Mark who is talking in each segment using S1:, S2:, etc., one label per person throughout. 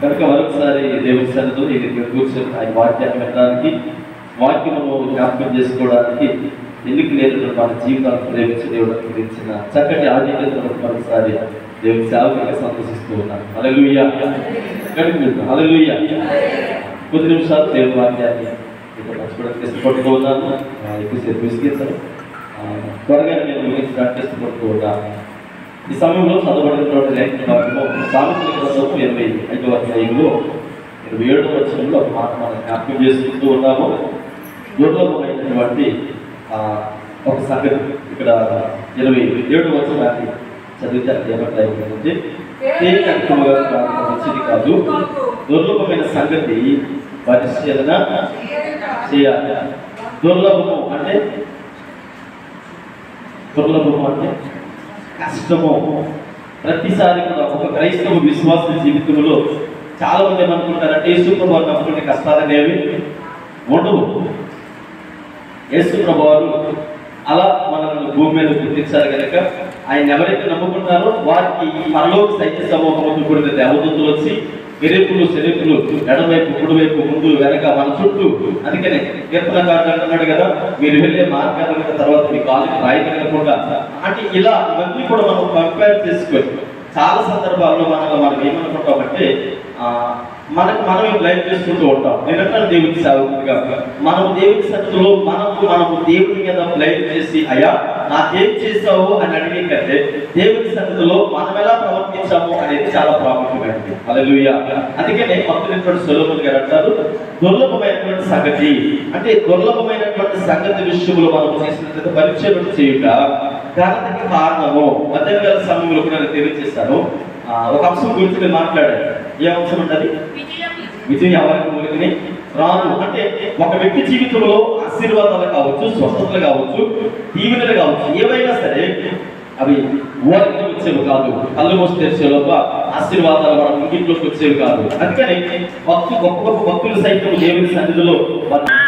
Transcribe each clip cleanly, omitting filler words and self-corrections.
S1: కనుక మరొకసారి దేవుని సన్నిధిలో ఈ దగ్గర కూర్చొని ఆయన వాక్యాన్ని వినడానికి, వాక్యము జ్ఞాపకం చేసుకోవడానికి, ఎన్నిక లేనటువంటి మన జీవితాలను ప్రేమించి దేవుడు గురించిన చక్కటి ఆధ్యాత్మికతను మరొకసారి దేవుని సేవకులుగా సంతోషిస్తూ ఉన్నాను. హల్లెలూయా. హల్లెలూయా. కొద్ది నిమిషాలు దేవుని వాక్యాన్ని పంచుకోవడానికి ఇష్టపడుతూ ఉన్నాను. ఎక్కువసేపు విసిగిస్తాను. త్వరగా నేను ముగించడానికి ఇష్టపడుతూ ఉన్నాను. ఈ సమయంలో చదవబడినటువంటి లేఖన భాగంలో సామెతల గ్రంథము 25వ అధ్యాయంలో 27వ వచనంలో ఒక మాట మనం జ్ఞాపకం చేసుకుంటూ ఉన్నాము. దుర్లభమైనటువంటి ఒక సంగతి ఇక్కడ 27వ వచనాన్ని చదివితే ఏమంటే తేలికగా మంచిది కాదు, దుర్లభమైన సంగతి పరిశీలన చేయాలి. దుర్లభము అంటే కష్టము. ప్రతిసారి కూడా ఒక క్రైస్తవ విశ్వాస జీవితంలో చాలా మంది ఏమనుకుంటారంటే యేసుప్రభు వారు నమ్ముకునే కష్టాలు అనేవి ఉండవు. యేసుప్రభు వారు అలా మనల్ని భూమి మీద గుర్తించారు కనుక ఆయన ఎవరైతే నమ్ముకుంటారో వారికి పరలోక సైన్య సమూహంతో కూడిన దేవదూతలు వచ్చి ఎరుపులు శరీపులు ఎడమవైపు కుడివైపు ముందు వెనక మన చుట్టూ. అందుకనే కీర్తనకారుడు అంటున్నాడు కదా, మీరు వెళ్ళే మార్గాల తర్వాత మీ కాలుకి రాయి తగలకుండా అంటే ఇలా ఇవన్నీ కూడా మనం కంపేర్ చేసుకొని చాలా సందర్భాల్లో మనం ఏమనుకుంటామంటే మనమే బ్లైండ్ చేసుకుంటూ ఉంటాం. నేనంటే దేవుడి సేవకుడిగా మనం దేవుడి సన్నిధిలో మనము దేవుడి మీద బ్లైండ్ చేసి అయ్యా నాకేం చేసావు అని అడిగే కంటే దేవుడి సన్నిధిలో మనం ఎలా ప్రవర్తించాము అనేది చాలా ప్రాముఖ్యమైనది. హల్లెలూయా. అందుకనే భక్తుడైనటువంటి సొలొమోను గారు అంటారు, దుర్లభమైనటువంటి సంగతి అంటే దుర్లభమైనటువంటి సంగతి విషయంలో మనం చేసినట్లయితే పరిచయం చేయుట ఘనతకి కారణము. మధ్యాహ్న సమయంలో కూడా నేను తెలియజేశాను. ఒక అంశం గురించి నేను మాట్లాడాను. ఏ అంశం ఉంటుంది? విజయం ఎవరికి మూలికని రాదు. అంటే ఒక వ్యక్తి జీవితంలో ఆశీర్వాదాలు కావచ్చు, స్వస్థతలు కావచ్చు, దీవెనలు కావచ్చు, ఏవైనా సరే అవి ఊరికి వచ్చేవి కాదు. కళ్ళు మూసి తెరిచేలోపు ఆశీర్వాదాలు మన ఇంటిలోకి వచ్చేవి కాదు. అందుకని గొప్ప గొప్ప భక్తులు సైతం దేవుని సన్నిధిలో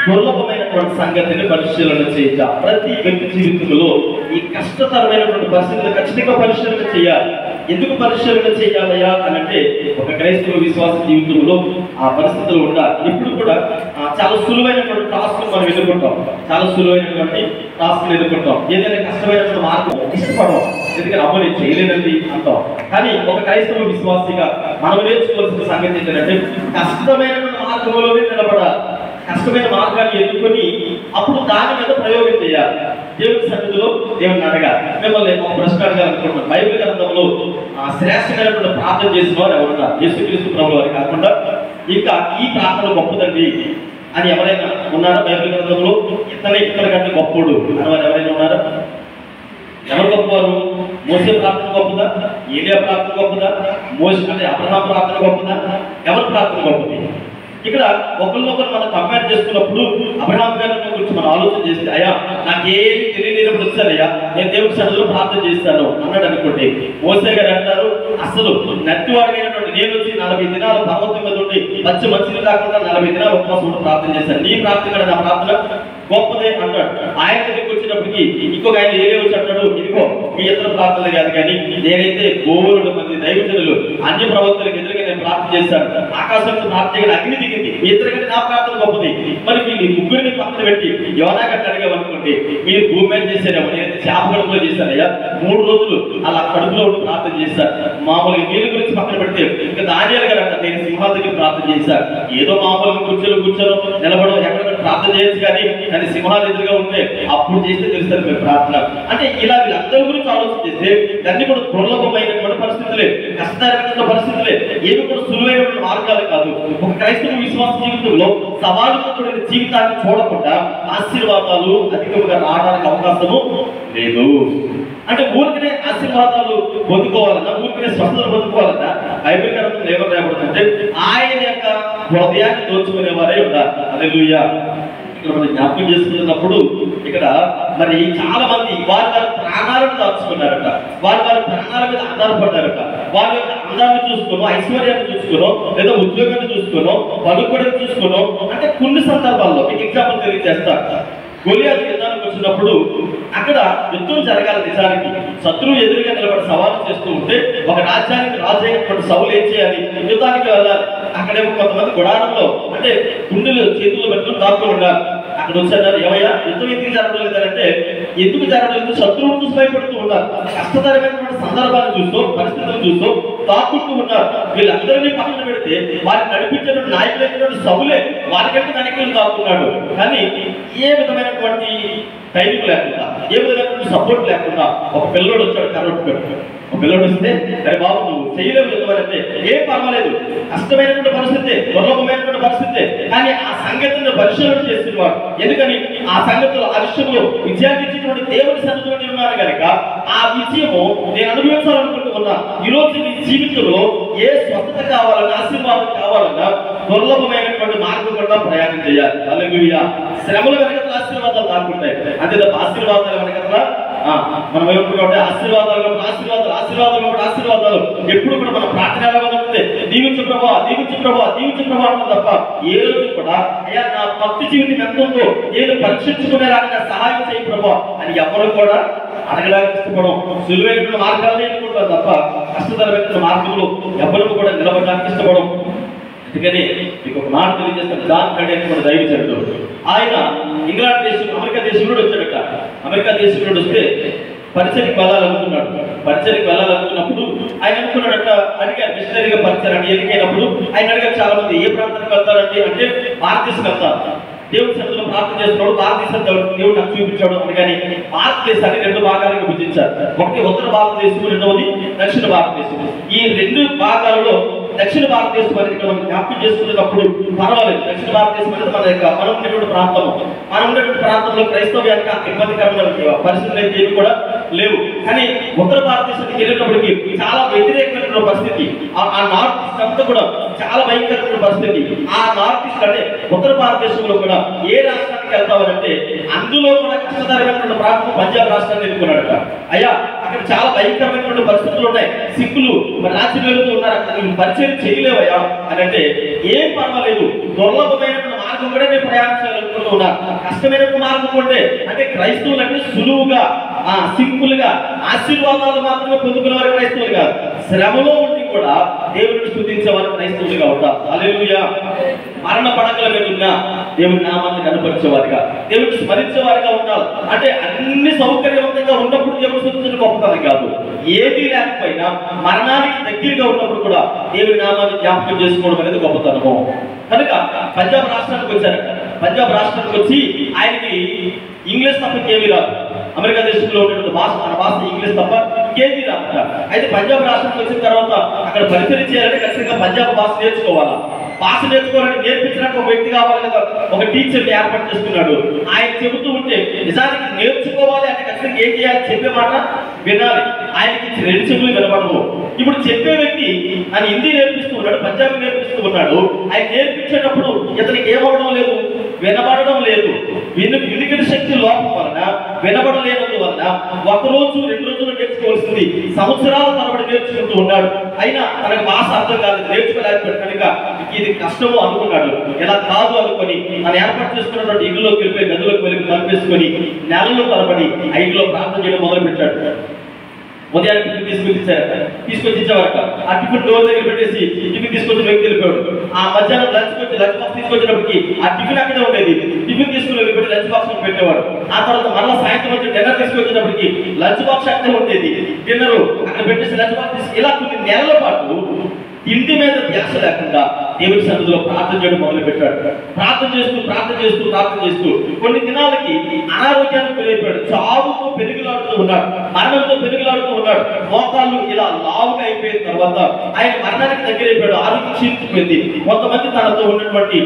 S1: దుర్లభమైనటువంటి సంగతిని పరిశీలన చేయాలి. ప్రతి వ్యక్తి జీవితంలో ఈ కష్టతరమైనటువంటి పరిస్థితులు ఖచ్చితంగా పరిశీలన చేయాలి. ఎందుకు పరిశీలన చేయాలయ్యా అని అంటే ఒక క్రైస్తవ విశ్వాస జీవితంలో ఆ పరిస్థితులు ఉండాలి. ఇప్పుడు కూడా చాలా సులువైనటువంటి టాస్క్లు మనం ఎదుర్కొంటాం. చాలా సులువైనటువంటి టాస్క్లు ఎదుర్కొంటాం. ఏదైనా కష్టమైనటువంటి మార్గం ఇష్టపడడం, ఎందుకంటే అమ్మ నేను చేయలేదండి అంటాం. కానీ ఒక క్రైస్తవ విశ్వాసిగా మనం నేర్చుకోవాల్సిన సంగతి ఏంటంటే కష్టమైనటువంటి మార్గంలోనే నిలబడాలి. కష్టమైన మార్గాన్ని ఎదుర్కొని అప్పుడు దాని మీద ప్రయోగం చేయాలి. దేవుని సన్నిధిలో దేవుని అడగాలి. మిమ్మల్ని ఒక ప్రశ్న అడగాలనుకుంటున్నాను. బైబిల్ గ్రంథంలో శ్రేష్టమైనటువంటి ప్రార్థన చేసిన వారు ఎవరున్నారు? యేసుక్రీస్తు ప్రభువు వారు కాకుండా ఇంకా ఈ ప్రార్థన గొప్పదండి అని ఎవరైనా ఉన్నారా? బైబిల్ గ్రంథంలో ఇతర కంటే గొప్పడు అన్నవారు ఎవరైనా ఉన్నారా? ఎవరు గొప్పవారు? మోసే ప్రార్థన గొప్పదా? ఏలియా ప్రార్థన గొప్పదా? మోసే అంటే అబ్రహాం ప్రార్థన గొప్పదా? ఎవరి ప్రార్థన గొప్పది? ఇక్కడ ఒకరినొకరు మనం కంపేర్ చేసుకున్నప్పుడు అబ్రహాం గారి గురించి మనం ఆలోచన చేస్తే అయ్యా నాకేమి తెలియనప్పుడు వచ్చానయ్యా నేను దేవుడి సన్నిధిలో ప్రార్థన చేస్తాను అన్నాడు అనుకోండి. మోసే గారు అంటారు అసలు నత్తివాడినటువంటి నేను వచ్చి 40 దినాలు పర్వతం మీద ఉండి మంచిని కాకుండా 40 దినాలు ఉపవాసం ప్రార్థన చేశాను. నీ ప్రార్థన నా ప్రార్థన గొప్పదే అంటాడు. ఆయన దగ్గరికి వచ్చినప్పటికీ ఇంకొక ఆయన ఏదే వచ్చి అంటాడు, ఇదిగో మీ ఇతర ప్రార్థనలు కాదు కానీ నేనైతే బోరుడు మంది దైవజనులు అన్య ప్రవక్తలకు ఎదురుగా నేను ప్రార్థన చేశాను. ఆకాశంలో ప్రార్థన చేయడం అగ్ని దిగింది. మీ ఇద్దరు కంటే నా ప్రార్థన గొప్పది. మరి మీ ముగ్గురిని పక్కన పెట్టి యోనా గట్టి అడిగామనుకోండి, మీరు భూమి మీద చేశారేమో, నేనైతే చేప కడుపులో చేశానయ్యా 3 రోజులు అలా కడుపులో ఉండి ప్రార్థన చేశాను. మామూలుగా నీళ్ళ గురించి పక్కన పెడితే ఇంకా దానియాలు గారు అంటారు నేను సింహాల దగ్గర ప్రార్థన చేశాను. ఏదో మామూలుగా కూర్చొని నిలబడడం ఎక్కడ ప్రార్థన చేయొచ్చు కానీ అది సింహాలు ఎదురుగా ఉంటే అప్పుడు చేస్తే తెలుస్తుంది మీరు ప్రార్థన అంటే. ఇలా వీళ్ళందరి గురించి ఆలోచన చేస్తే దాన్ని కూడా దుర్లభమైనటువంటి పరిస్థితులే, కష్టమైన పరిస్థితులే, ఏవి కూడా సులువైనటువంటి మార్గాలు కాదు. ఒక క్రైస్తవ విశ్వాస జీవితంలో సవాలుతో కూడిన జీవితాన్ని చూడకుండా ఆశీర్వాదాలు అధికంగా రావడానికి అవకాశము లేదు. అంటే ఊరికనే ఆశీర్వాదాలు పొందుకోవాలన్నా, ఊరికనే స్వస్థతలు పొందుకోవాలన్నా బైబిల్ గ్రంథంలో ఏమని రాయబడుతుందంటే ఆయన యొక్క హృదయాన్ని దోచుకునే వారే ఉండాలి. హల్లెలూయా. ఇక్కడ మనం జ్ఞాపకం చేసుకున్నప్పుడు ఇక్కడ మరి చాలా మంది వారి ప్రాణాలను దాచుకున్నారట, వారి ప్రాణాల మీద ఆధారపడ్డారట. వారి యొక్క అందాన్ని చూసుకోను, ఐశ్వర్యాన్ని చూసుకోను, లేదా ఉద్యోగాన్ని చూసుకోను, పలుకుబడిని చూసుకోను. అంటే కొన్ని సందర్భాల్లో మీకు ఎగ్జాంపుల్ తెలియజేస్తా. గొలియాతు యుద్ధానికి వచ్చినప్పుడు అక్కడ యుద్ధం జరగాలి. నిజానికి శత్రువు ఎదురుగా నిలబడి సవాలు చేస్తూ ఉంటే ఒక రాజ్యానికి రాజు అయినటువంటి సౌలు ఏం చేయాలి? యుద్ధానికి వెళ్ళాలి. అక్కడేమో కొంతమంది గుడారంలో అంటే గుండెలు చేతులు పెట్టుకుని దాక్కుని ఉన్నారు. అక్కడ వచ్చారు, ఏమయ్యా యుద్ధం ఎందుకు జరగడం లేదంటే, ఎందుకు జరగడం లేదు, శత్రువులు చూసి భయపడుతూ ఉన్నారు. కష్టతరమైనటువంటి సందర్భాన్ని చూస్తూ పరిస్థితులను చూస్తూ దాక్కుంటూ ఉన్నారు. వీళ్ళందరినీ పక్కన పెడితే వారిని నడిపించేటువంటి నాయకులైనటువంటి సౌలే వారికంటే వెనక్కి దాక్కున్నాడు. కానీ ఏ విధమైనటువంటి ధైర్యం లేకుండా, ఏ విధమైనటువంటి సపోర్ట్ లేకుండా ఒక పిల్లోడు వచ్చాడు. కరోడ్ ఒక పిల్లోడు వస్తే, అరే బాబు నువ్వు చేయలేవు యుద్ధం అంటే, ఏం పర్వాలేదు, కష్టమైనటువంటి పరిస్థితి, దుర్లభమైనటువంటి పరిస్థితి, కానీ ఆ సంగతిని పరిశీలన చేస్తున్నవాడు. ఎందుకని ఆ సంగతులు ఆ విషయంలో విజయాన్ని ఇచ్చినటువంటి దేవుడి సన్నిధిలో ఉన్నారు కనుక ఆ విజయము నేను అనుభవించాలనుకుంటూ ఉన్నా. ఈ రోజు నీ జీవితంలో ఏ స్వస్థత కావాలన్నా, ఆశీర్వాదం కావాలన్నా దుర్లభమైనటువంటి మార్గం కూడా ప్రయాణం చేయాలి. హల్లెలూయా. శ్రమల వెనకల ఆశీర్వాదాలు దాక్కుంటాయి. అంతే తప్ప ఆశీర్వాదాల వెనకల మనం ఏమనుకుంటే ఆశీర్వాదాలు ఆశీర్వాదాలు ఆశీర్వాదాలు ఆశీర్వాదాలు ఎప్పుడు కూడా మన ప్రార్థన ఎలా ఉంటుంది? దీవించు ప్రభా, దీవించు ప్రభా, దీవించు ప్రభా అంటాం తప్ప ఏ రోజు కూడా అయ్యా నా భక్తి జీవితం ఎంత ఉందో నేను పరీక్షించుకునేలాగా సహాయం చేయి ప్రభా అని ఎవరు కూడా అడగడానికి ఇష్టపడం. సులువైన మార్గాలనే ఎన్నుకుంటారు తప్ప కష్టతరమైన మార్గంలో ఎవరు కూడా నిలబడడానికి ఇష్టపడం. అందుకని మీకు ఒక మాట తెలియజేస్తాను. జాన్ కడే కూడా దైవజనుడు, ఆయన ఇంగ్లాండ్ దేశం అమెరికా దేశం నుండి వచ్చాడట. అమెరికా దేశం నుండి వస్తే పరిచయకి వెళ్ళాలనుకున్నాడు. పరిచయకి వెళ్ళాలనుకున్నప్పుడు ఆయన అనుకున్నాడట, అడిగారు మిషనరీగా పరిచయాన్ని ఎన్నికైనప్పుడు ఆయన అడిగారు చాలా మంది, ఏ ప్రాంతానికి వెళ్తారండి అంటే భారతదేశం వెళ్తారు. దేవుడి సన్నిధిలో ప్రార్థన చేస్తున్నాడు, భారతదేశం దేవుడు నాకు చూపించాడు అని. కానీ భారతదేశాన్ని రెండు భాగాలుగా విభజించారు. ఒకటి ఉత్తర భారతదేశం, రెండవది దక్షిణ భారతదేశం. ఈ రెండు భాగాలలో దక్షిణ భారతదేశం అనేది మనం జ్ఞాపకం చేసుకునేటప్పుడు పర్వాలేదు. దక్షిణ భారతదేశం అనేది మన యొక్క మనం ఉన్నటువంటి ప్రాంతము. మనం ఉన్నటువంటి ప్రాంతంలో క్రైస్తవ్యానికి అంత ఇబ్బందికరమైన పరిస్థితులు అయితే ఏవి కూడా లేవు. కానీ ఉత్తర భారతదేశానికి వెళ్ళేటప్పటికి చాలా వ్యతిరేకమైన పరిస్థితి. ఆ నార్త్ ఈస్ట్ అంతా కూడా చాలా భయంకరమైన పరిస్థితి. ఆ నార్త్ ఈస్ట్ అంటే ఉత్తర భారతదేశంలో కూడా ఏ రాష్ట్రానికి వెళ్తామనంటే అందులో కూడా కష్టతరమైనటువంటి ప్రాంతం పంజాబ్ రాష్ట్రాన్ని ఎన్నుకున్నాడట. అయ్యా అక్కడ చాలా భయంకరమైనటువంటి పరిస్థితులు ఉన్నాయి. సిక్కులు మరి రాజ్యం వెళ్తూ ఉన్నారు. అక్కడ పరిచయం చేయలేవయ్యా అని అంటే ఏం పర్వాలేదు, దుర్లభమైనటువంటి మార్గం కూడా నేను ప్రయాణించాలనుకుంటూ ఉన్నా. కష్టమైనటువంటి మార్గం ఉంటే అంటే క్రైస్తవులు అంటే సులువుగా సింపుల్ గా ఆశీర్వాదాలు మాత్రమే పొందుకునే వారు క్రైస్తవులు కాదు. శ్రమలో ఉండి కూడా దేవుడిని స్తుతించే వారు క్రైస్తవులుగా ఉంటారు. హల్లెలూయా. మరణ పడకల మీద ఉన్న దేవుడి నామాన్ని కనపరిచేవారుగా, దేవుడిని స్మరించేవారుగా ఉండాలి. అంటే అన్ని సౌకర్యవంతంగా ఉన్నప్పుడు దేవుడు స్తుతించడం గొప్పతనం కాదు. ఏది లేకపోయినా మరణానికి దగ్గరగా ఉన్నప్పుడు కూడా దేవుడి నామాన్ని జ్ఞాపకం చేసుకోవడం అనేది గొప్పతనము. కనుక పంజాబ్ రాష్ట్రానికి వచ్చారట. పంజాబ్ రాష్ట్రానికి వచ్చి ఆయనకి ఇంగ్లీష్ తప్ప ఇంకేమీ రాదు. అమెరికా దేశంలో ఉన్నటువంటి భాష, మన భాష ఇంగ్లీష్ తప్ప ఇంకేమీ రాదట. అయితే పంజాబ్ రాష్ట్రానికి వచ్చిన తర్వాత అక్కడ పరిచయం చేయాలంటే ఖచ్చితంగా పంజాబ్ భాష నేర్చుకోవాలా. భాష నేర్చుకోవాలని నేర్పించడానికి ఒక వ్యక్తి కావాలి కదా, ఒక టీచర్ని ఏర్పాటు చేసుకున్నాడు. ఆయన చెబుతూ ఉంటే నిజానికి నేర్చుకోవాలి అంటే ఖచ్చితంగా ఏం చేయాలి? చెప్పే మాట వినాలి. ఆయనకి రెండు చెవులు వినపడవు. ఇప్పుడు చెప్పే వ్యక్తి ఆయన హిందీ నేర్పిస్తూ ఉన్నాడు, పంజాబీ నేర్పిస్తూ ఉన్నాడు. ఆయన నేర్పించేటప్పుడు ఇతనికి ఏమవడం లేదు, వినబడడం లేదు. వినికిడి శక్తి లోపం వలన, వినబడలేనందువలన ఒక రోజు రెండు రోజులు నేర్చుకోవాల్సింది సంవత్సరాల తరబడి నేర్చుకుంటూ ఉన్నాడు. అయినా తనకు భాష అర్థం కాలేదు, నేర్చుకోలేకపోయాడు. కనుక ఇది కష్టము అనుకున్నాడు. ఎలా కాదు అనుకొని తను ఏర్పాటు చేసుకున్నటువంటి ఇంట్లోకి వెళ్ళిపోయి గదిలోకి వెళ్ళి కలిపేసుకొని నెలలు తరబడి ఆ ఇంట్లో ప్రార్థన చేయడం మొదలు పెట్టాడు. ఉదయానికి టిఫిన్ తీసుకొచ్చి ఇచ్చేవారట. ఆ టిఫిన్ డోర్ దగ్గర పెట్టేసి టిఫిన్ తీసుకొచ్చిన వ్యక్తి వెళ్ళిపోయాడు. ఆ మధ్యాహ్నం లంచ్ బాక్స్ తీసుకొచ్చినప్పటికి ఆ టిఫిన్ అక్కడే ఉండేది. టిఫిన్ తీసుకుని వెళ్ళిపోయి లంచ్ బాక్స్ పెట్టేవాడు. ఆ తర్వాత మళ్ళీ సాయంత్రం వచ్చి డిన్నర్ తీసుకొచ్చేటప్పటికి లంచ్ బాక్స్ అక్కడే ఉండేది. డిన్నర్ అక్కడ పెట్టేసి లంచ్ బాక్స్ తీసుకు ఇలా కొన్ని నెలల పాటు ఇంటి మీద ధ్యాస లేకుండా దేవుడి సన్నిధిలో ప్రార్థన చేయడం మొదలు పెట్టాడు. ప్రార్థన చేస్తూ కొన్ని దినాలకి అనారోగ్యానికి పెరిగిపోయాడు. చావుతో పెరుగులాడుతూ ఉన్నాడు, మరణంతో పెరుగులాడుతూ ఉన్నాడు. మోకాళ్ళు ఇలా లావుగా అయిపోయిన తర్వాత ఆయన మరణానికి దగ్గరైపోయాడు. ఆరోగ్యం క్షీణించిపోయింది. కొంతమంది తనతో ఉన్నటువంటి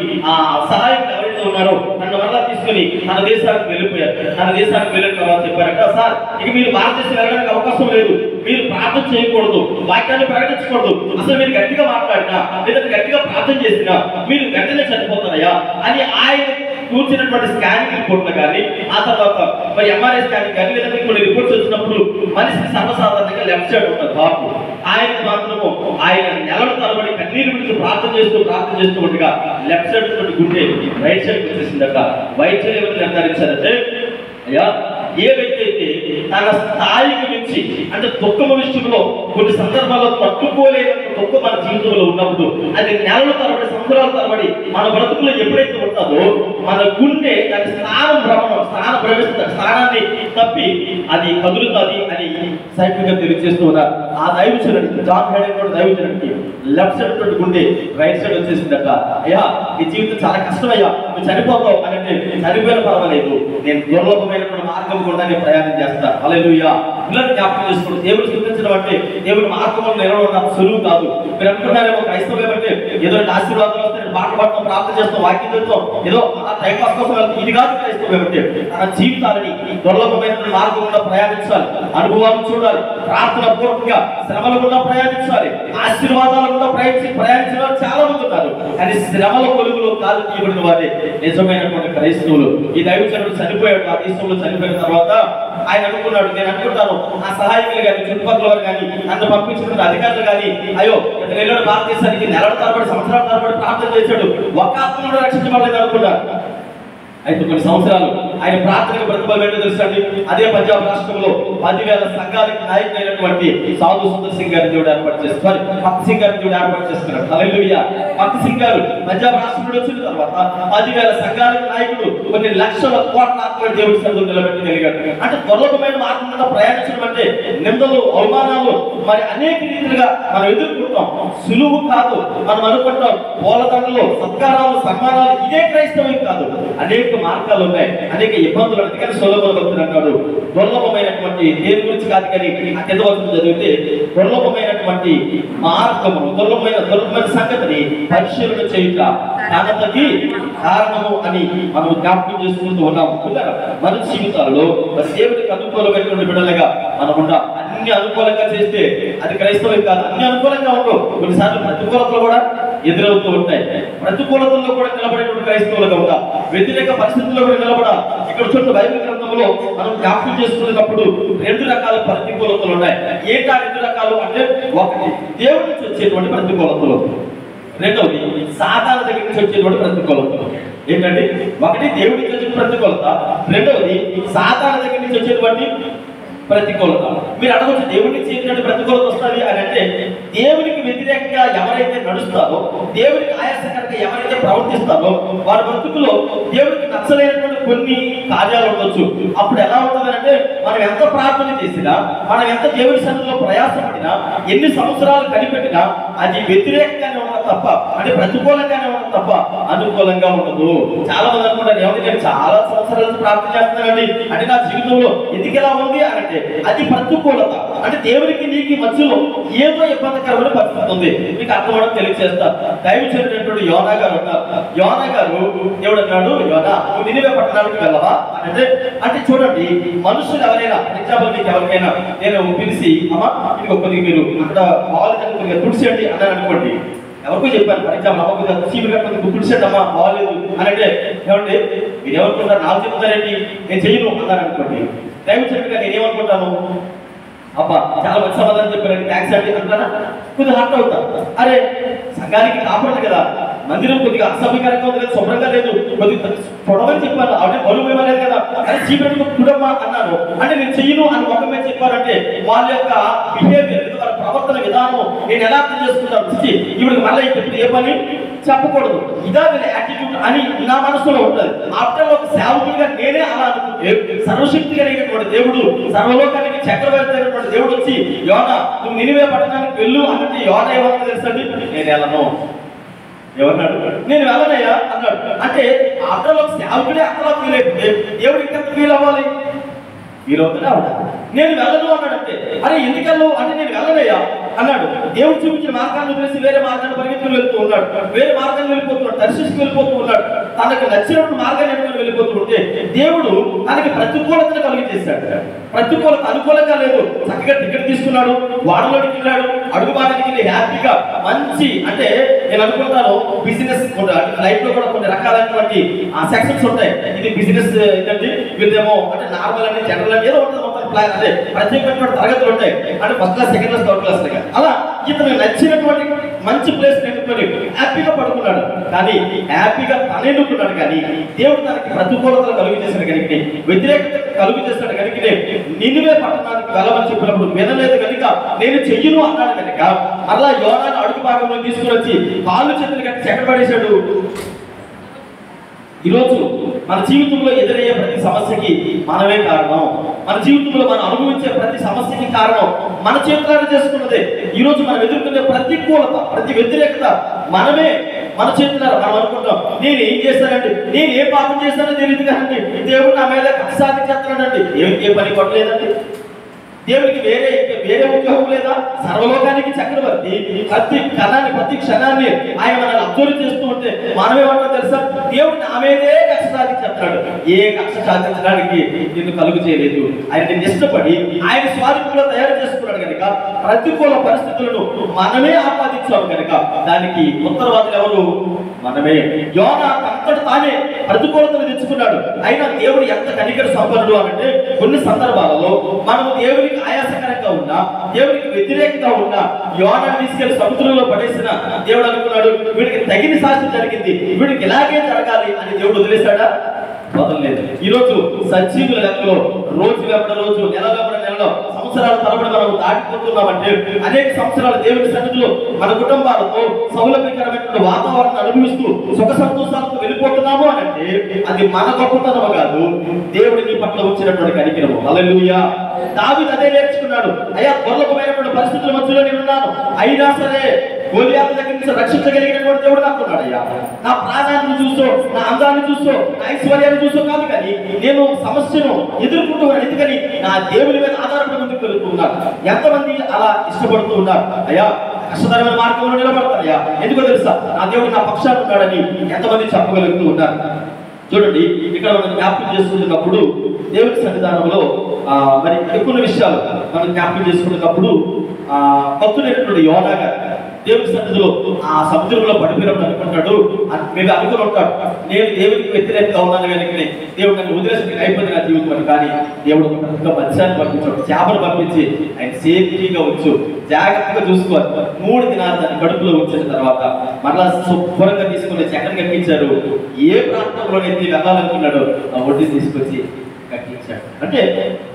S1: సహాయం ఎవరైతే ఉన్నారో తన వల్ల తీసుకుని తన దేశానికి వెళ్ళిపోయారు. తన దేశానికి వెళ్ళిన తర్వాత చెప్పారట, సార్ ఇక మీరు భారతదేశం వెళ్ళడానికి అవకాశం లేదు, మీరు ప్రార్థన చేయకూడదు, వాక్యాన్ని ప్రకటించకూడదు, అసలు మీరు గట్టిగా మాట్లాడినా లేదా గట్టిగా ప్రార్థన చేసినా మీరు వెంటనే చనిపోతారయ్యా అని ఆయనకు కూర్చున్నటువంటి స్కానింగ్ రిపోర్ట్లు కానీ, ఆ తర్వాత మరి ఎంఆర్ఐ స్కానింగ్ కానీ, లేదంటే కొన్ని రిపోర్ట్స్ వచ్చినప్పుడు మనిషికి సర్వసాధారణంగా లెఫ్ట్ సైడ్ ఉంటుంది బాబు. ఆయన మాత్రము ఆయన నెలల తరబడి కన్నీరు విడిచి ప్రార్థన చేస్తూ ఉండగా లెఫ్ట్ సైడ్ ఉన్నటువంటి గుండె రైట్ సైడ్ వచ్చేసిందట. వైద్యులు ఏమైనా నిర్ధారించారంటే, అయ్యా ఏ వ్యక్తి అయితే తన స్థాయికి మించి అంటే దుఃఖము విషయంలో కొన్ని సందర్భాల్లో తట్టుకోలేనంత దుఃఖం మన జీవితంలో ఉన్నప్పుడు అది నెలల తరబడి సంవత్సరాల తరబడి మన బ్రతుకులో ఎప్పుడైతే ఉంటుందో మన గుండె దాని స్థానాన్ని తప్పి అది కదులుతుంది అని సైంటిఫిక్ తెలియజేస్తూ ఉన్నారు. ఆ దైవజనుడికి జాన్ హెడెన్ దైవజనుడికి లెఫ్ట్ సైడ్ గుండె రైట్ సైడ్ వచ్చేసిందట. అయ్యా ఈ జీవితం చాలా కష్టమయ్యా, నువ్వు చనిపోతావు అని అంటే, చనిపోయిన పర్వాలేదు, నేను దుర్లభమైనటువంటి మార్గం గుండానే ప్రయాణం చేస్తాను. హల్లెలూయా. పిల్లలు జ్ఞాపకం చేసుకోండి, దేవుడు స్థుతించడం అంటే దేవుడి మార్గంలో నిలవడం సులువు కాదు. మీరు అనుకుంటారేమో క్రైస్తవం అంటే ఏదో ఆశీర్వాదాలు వస్తే పాట పాడటం, ప్రార్థన చేస్తాం, వాక్యం చేస్తాం, ఏదో టైం పాస్ కోసం వెళ్తాం. ఇది కాదు క్రైస్తవం అంటే. తన జీవితాలని దుర్లభమైన మార్గం గుండా ప్రయాణించాలి, అనుభవాలు చూడాలి, ప్రార్థన పూర్వకంగా శ్రమలు కూడా ప్రయాణించాలి, ఆశీర్వాదాలు కూడా ప్రయాణించిన వారు చాలా మంది ఉన్నారు. కానీ శ్రమల కొలుగులో కాదు తీయబడిన వారే నిజమైనటువంటి క్రైస్తవులు. ఈ దైవజనుడు చనిపోయాడు. ఆ దేశంలో చనిపోయిన తర్వాత ఆయన అనుకున్నాడు, నేను అనుకుంటాను నా సహాయకులు కానీ, చుట్టుపక్కల వారు కానీ, నన్ను పంపించిన అధికారులు కానీ, అయ్యో ఇతను భారతదేశానికి నెలల తరబడి సంవత్సరాల తరబడి ప్రార్థన చేశాడు, ఒక ఆత్మ కూడా రక్షించబడలేదు అనుకున్నారు. అయితే కొన్ని సంవత్సరాలు ఆయన ప్రార్థనకు ప్రతిఫలం ఏంటో తెలుసండి. అదే పంజాబ్ రాష్ట్రంలో 10,000 సంఘాలకు నాయకులైనటువంటి సాధు సుందర్ సింగ్ గారిని దేవుడు ఏర్పాటు చేస్తారు. భక్త్ సింగ్ గారిని దేవుడు ఏర్పాటు చేస్తున్నారు. హల్లెలూయా. భక్త్ సింగ్ గారు పంజాబ్ రాష్ట్రంలో వచ్చిన తర్వాత 10,000 సంఘాలకు నాయకుడు, కొన్ని లక్షల కోట్ల ఆత్మలు దేవుడి సన్నిధిలో నిలబెట్టగలిగాడు. అంటే దుర్లభమైన మార్గం మీద ప్రయాణించడం అంటే నిందలు, అవమానాలు మరి అనేక రీతిలుగా మనం ఎదుర్కొంటాం. సులువు కాదు. మనం అనుకుంటాం పూలదండలు, సత్కారాలు, సన్మానాలు ఇదే క్రైస్తవం కాదు. అనేక మార్గాలు ఉన్నాయి, అనేక ఇబ్బందులు. అందుకని సొలొమోను భక్తుడు అంటాడు, దుర్లభమైనటువంటి దేని గురించి కాదు కానీ అత్యంత చదివితే దుర్లభమైనటువంటి మార్గము, దుర్లభమైన సంగతిని పరిశీలన చేయుట ఘనతకి కారణము అని మనం జ్ఞాపకం చేసుకుంటూ ఉన్నాము. మన జీవితాలలో దేవుడికి అనుకూలమైనటువంటి బిడ్డలుగా మనం ఉండాలి. అన్ని అనుకూలంగా చేస్తే అది క్రైస్తవం కాదు. అన్ని అనుకూలంగా ఉండవు, కొన్నిసార్లు ప్రతికూలతలు కూడా ఎదురవుతూ ఉంటాయి. ప్రతికూలతల్లో కూడా నిలబడేటువంటి క్రైస్తవులుగా ఉంటాం. వ్యతిరేక పరిస్థితుల్లో కూడా నిలబడాలి. ఇక్కడ చూడండి, బైబిల్ గ్రంథంలో మనం జ్ఞాపకం చేసుకునేటప్పుడు 2 రకాల ప్రతికూలతలు ఉన్నాయి. ఏంటా 2 రకాలు అంటే, ఒకటి దేవుడి నుంచి వచ్చేటువంటి ప్రతికూలతలు, రెండవది సాతాను దగ్గర నుంచి వచ్చేటువంటి ప్రతికూలతలు. ఏంటంటే, ఒకటి దేవుడి నుంచి వచ్చే ప్రతికూలత, రెండవది సాతాను దగ్గర నుంచి వచ్చేటువంటి ప్రతికూలత. మీరు అడగచ్చు, దేవుడి నుంచి ఏంటంటే ప్రతికూలత వస్తుంది అని అంటే, దేవునికి వ్యతిరేకంగా ఎవరైతే నడుస్తారో, దేవునికి ఆయాసకరంగా ఎవరైతే ప్రవర్తిస్తారో వారి బ్రతుకులో దేవుడికి నచ్చలేనటువంటి కొన్ని కార్యాలు ఉండొచ్చు. అప్పుడు ఎలా ఉంటుంది అంటే, మనం ఎంత ప్రార్థన చేసినా, మనం ఎంత దేవుడి సన్నిధిలో ప్రయాసపడినా, ఎన్ని సంవత్సరాలు కనిపెట్టినా అది వ్యతిరేకంగానే ఉండదు తప్ప, అంటే ప్రతికూలంగానే ఉండదు తప్ప అనుకూలంగా ఉండదు. చాలా మంది అనుకుంటారు, ఏమంటే నేను చాలా సంవత్సరాలు ప్రార్థన చేస్తున్నానండి అంటే నా జీవితంలో ఎందుకు ఎలా ఉంది అని. అది ప్రతికూలత. అంటే దేవునికి నీకు మధ్యలో ఏదో ఇబ్బందికరమైన పరిస్థితి ఉంది. మీకు అర్థమవడం తెలియజేస్తారు. దైవజనుడైనటువంటి యోనా గారు ఉన్నారు. యోనా గారు దేవుడు అన్నాడు, యోనా నువ్వు నినివే పట్టణానికి వెళ్ళవా అంటే, చూడండి మనుషులు ఎవరైనా, ఎగ్జాంపుల్ మీకు ఎవరికైనా నేను పిలిచి అమ్మా ఇది కొద్దిగా మీరు అక్కడ బాగాలేదు కొద్దిగా తుడిసేయండి అన్నాను అనుకోండి, ఎవరికో చెప్పాను ఫర్ ఎగ్జాంపుల్, అమ్మ కొద్దిగా చీపురు కట్టుకుని తుడిసేయండి అమ్మా బాగాలేదు అని అంటే, ఏమంటే మీరు ఏమనుకుంటారు, నాకు చెప్తారేంటి, నేను చెయ్యను అన్నారు అనుకోండి. దైవజనుడిగా నేనేమనుకుంటాను, అబ్బా చాలా మంచి సమాధానం చెప్పారండి, థ్యాంక్స్ అండి అంటారా, కొద్దిగా హర్ట్ అవుతా. అరే సంఘానికి కాపాడదు కదా, మందిరం కొద్దిగా అసభ్యకరంగా ఉంది కదా, శుభ్రంగా లేదు, కొద్దిగా పొడవని చెప్పాను, ఆవిడ బరువు ఇవ్వలేదు కదా, అరే చీపెట్టుకు చూడమ్మా అన్నాను అంటే నేను చెయ్యను అని ఒక మీద చెప్పారంటే వాళ్ళ యొక్క బిహేవియర్, వాళ్ళ ప్రవర్తన విధానం నేను ఎలా అర్థం చేసుకుంటాను, ఇప్పుడు మళ్ళీ ఇప్పుడు ఏ పని చెప్పకూడదు, ఇదా వీళ్ళ యాటిట్యూడ్ అని నా మనసులో ఉంటుంది. ఆఫ్టర్ ఒక సేవకుడిగా నేనే అలా అనుకుంటే, సర్వశక్తి కలిగినటువంటి దేవుడు, సర్వలోకానికి చక్రవర్తి అయినటువంటి దేవుడు వచ్చి యోనా నువ్వు నినివే పట్టణానికి వెళ్ళు అంటే యోనా ఏమన్నా తెలుసండి, నేను వెళ్ళను. ఎవరన్నాడు, నేను వెళ్ళనయ్యా అన్నాడు. అంటే ఆఫ్టర్ ఒక సేవకుడే అక్కడ ఫీల్ అయిపోతే దేవుడు ఇంకా ఫీల్ అవ్వాలి, ఫీల్ అవుతుంది. నేను వెళ్ళను అన్నాడంటే, అరే ఎందుకు వెళ్ళవు అంటే నేను వెళ్ళనయ్యా అన్నాడు. దేవుడు చూపించిన మార్గాన్ని వదిలేసి వేరే మార్గాన్ని పరిగెత్తుకుని వెళ్తూ ఉన్నాడు. వేరే మార్గాన్ని వెళ్ళిపోతున్నాడు, దర్శించుకు వెళ్ళిపోతూ ఉన్నాడు. తనకు నచ్చినప్పుడు మార్గాన్ని ఎన్నుకొని వెళ్ళిపోతూ ఉంటే దేవుడు తనకి ప్రతికూలతను కలిగి చేశాడు. ప్రతికూలత అనుకూలంగా లేదు. చక్కగా టికెట్ తీసుకున్నాడు, వాడలోకి వెళ్ళాడు, అడుగుబాటుకి వెళ్ళి హ్యాపీగా మంచి, అంటే నేను అనుకుంటాను బిజినెస్ లైఫ్ లో కూడా కొన్ని రకాలైనటువంటి సెక్షన్స్ ఉంటాయి. ఇది బిజినెస్ ఏంటంటే వీళ్ళేమో అంటే నార్మల్ అని జనరల్ అని ఏదో ఉంటుంది, మొత్తం ప్లాన్ అంటే ప్రత్యేకమైనటువంటి తరగతులు ఉంటాయి. అంటే first class, second class, third class అలా ఇతను నచ్చినటువంటి మంచి ప్లేస్ ఎన్నుకొని హ్యాపీగా పడుకున్నాడు. కానీ హ్యాపీగా తను ఎన్నుకున్నాడు. కానీ దేవుడు తనకి ప్రతికూలతలు కలుగు చేశాడు కనుక, వ్యతిరేకత కలుగు చేశాడు కనుక, నినివే పట్టణానికి వెళ్ళమని చెప్పినప్పుడు వినలేదు కనుక నేను చెయ్యను అన్నాడు కనుక మరలా యోనాను అడుగు భాగంలో తీసుకుని వచ్చి కాళ్ళు చేతులు కట్టి చెక్కబడేశాడు. ఈరోజు మన జీవితంలో ఎదురయ్యే ప్రతి సమస్యకి మనమే కారణం. మన జీవితంలో మనం అనుభవించే ప్రతి సమస్యకి కారణం మన చేతులారా చేసుకున్నదే. ఈరోజు మనం ఎదుర్కొనే ప్రతికూలత, ప్రతి వ్యతిరేకత మనమే మన చేతులారా. మనం అనుకుంటాం నేను ఏం చేశానండి, నేను ఏ పాపం చేశానో తెలియదు కదండి, దేవుడు నా మీద కక్ష సాధించేస్తున్నాడండి. ఏ పని కొట్టలేదండి, దేవుడికి వేరే ఉద్యోగం లేదా, సర్వలోకానికి చక్రవర్తి. ప్రతి కణాన్ని ప్రతి క్షణాన్ని ఆయన మనల్ని అబ్జర్వ్ చేస్తూ ఉంటే మనమేమంటో తెలుసా, దేవుడు నా మీదే కక్ష సాధించేస్తాడు. ఏ కక్ష సాధించడానికి నిన్ను కలుగు చేయలేదు. ఆయన నిన్ను ఇష్టపడి ఆయన స్వాధీనంలో తయారు చేసుకున్నాడు కనుక ప్రతికూల పరిస్థితులను మనమే ఆపాదించాము కనుక దానికి ఉత్తరవాదులు ఎవరు? మనమే. యోనా అంతటి తానే ప్రతికూలతను తెచ్చుకున్నాడు. అయినా దేవుడు ఎంత కనికర సంపన్నుడు అంటే కొన్ని సందర్భాలలో మనము దేవునికి ఆయాసకరంగా ఉన్నా, దేవునికి వ్యతిరేకంగా ఉన్నా, యోనాను తీసుకెళ్లి సముద్రంలో పడేసిన దేవుడు అనుకున్నాడు వీడికి తగిన శాస్త్రం జరిగింది, వీడికి ఇలాగే జరగాలి అని దేవుడు వదిలేశాడా? వదలలేదు. ఈరోజు సజీవుల లెక్కలో రోజు వెంబడి రోజు, నెల వెంబడి నెలలో, సంవత్సరాల తరబడి మనం దాటిపోతున్నామంటే అనేక సంవత్సరాల దేవుని సన్నిధిలో మన కుటుంబాలతో సౌలభ్యకరమైన వాతావరణం అనుభవిస్తూ సుఖ సంతోషాలతో వెళ్ళిపోతున్నాము అని అంటే అది మన గొప్పతనము కాదు, దేవుడి నీ పట్ల వచ్చినటువంటి కనికరము. హల్లెలూయా. దావీదు అదే నేర్చుకున్నాడు. అయ్యా దుర్లభమైనటువంటి పరిస్థితుల మధ్యలో నేనున్నాను, అయినా సరే గోలియాతు దగ్గర నుంచి రక్షించగలిగినటువంటి దేవుడు నాకు ఉన్నాడు. అయ్యా నా ప్రాణాన్ని చూసో, నా అందాన్ని చూసో, నా ఐశ్వర్యాన్ని చూసో కాదు, కానీ నేను సమస్యను ఎదుర్కొంటున్నాను. ఎందుకని నా దేవుని మీద ఆధారపడి ముందుకు వెళ్తూ ఉన్నాను. ఎంతమంది అలా ఇష్టపడుతూ ఉన్నారు? అయ్యా కష్టతరమైన మార్గంలో నిలబడతారయ్యా, ఎందుకో తెలుసా, నా దేవుడు నా పక్షాన్ని ఉన్నాడని ఎంతమంది చెప్పగలుగుతూ ఉన్నారు? చూడండి, ఇక్కడ మనం జ్ఞాపకం చేసుకుంటున్నప్పుడు దేవుని సన్నిధానంలో మరి కొన్ని విషయాలు మనం జ్ఞాపకం చేసుకున్నప్పుడు భక్తుడైనటువంటి యోనా గారు దేవుని సన్నిధిలో ఆ సముద్రంలో పడిపోయినప్పుడు అనుకుంటాడు, మేము అనుకుని ఉంటాడు నేను దేవుడికి వ్యతిరేకంగా ఉన్నాను కనుక దేవుడు నన్ను వదిలేసి అయిపోయింది నా జీవితం. కానీ దేవుడు ఒక మత్స్యాన్ని పంపించాడు, చేపలు పంపించి ఆయన సేఫ్టీగా వచ్చు, జాగ్రత్తగా చూసుకోవాలి. 3 దినాలు దాన్ని కడుపులో ఉంచిన తర్వాత మరలా శుభ్రంగా తీసుకుని చక్రం కట్టించారు. ఏ ప్రాంతంలోనైతే వెళ్ళాలనుకున్నాడో ఆ ఒడ్డు తీసుకొచ్చి కట్టించాడు. అంటే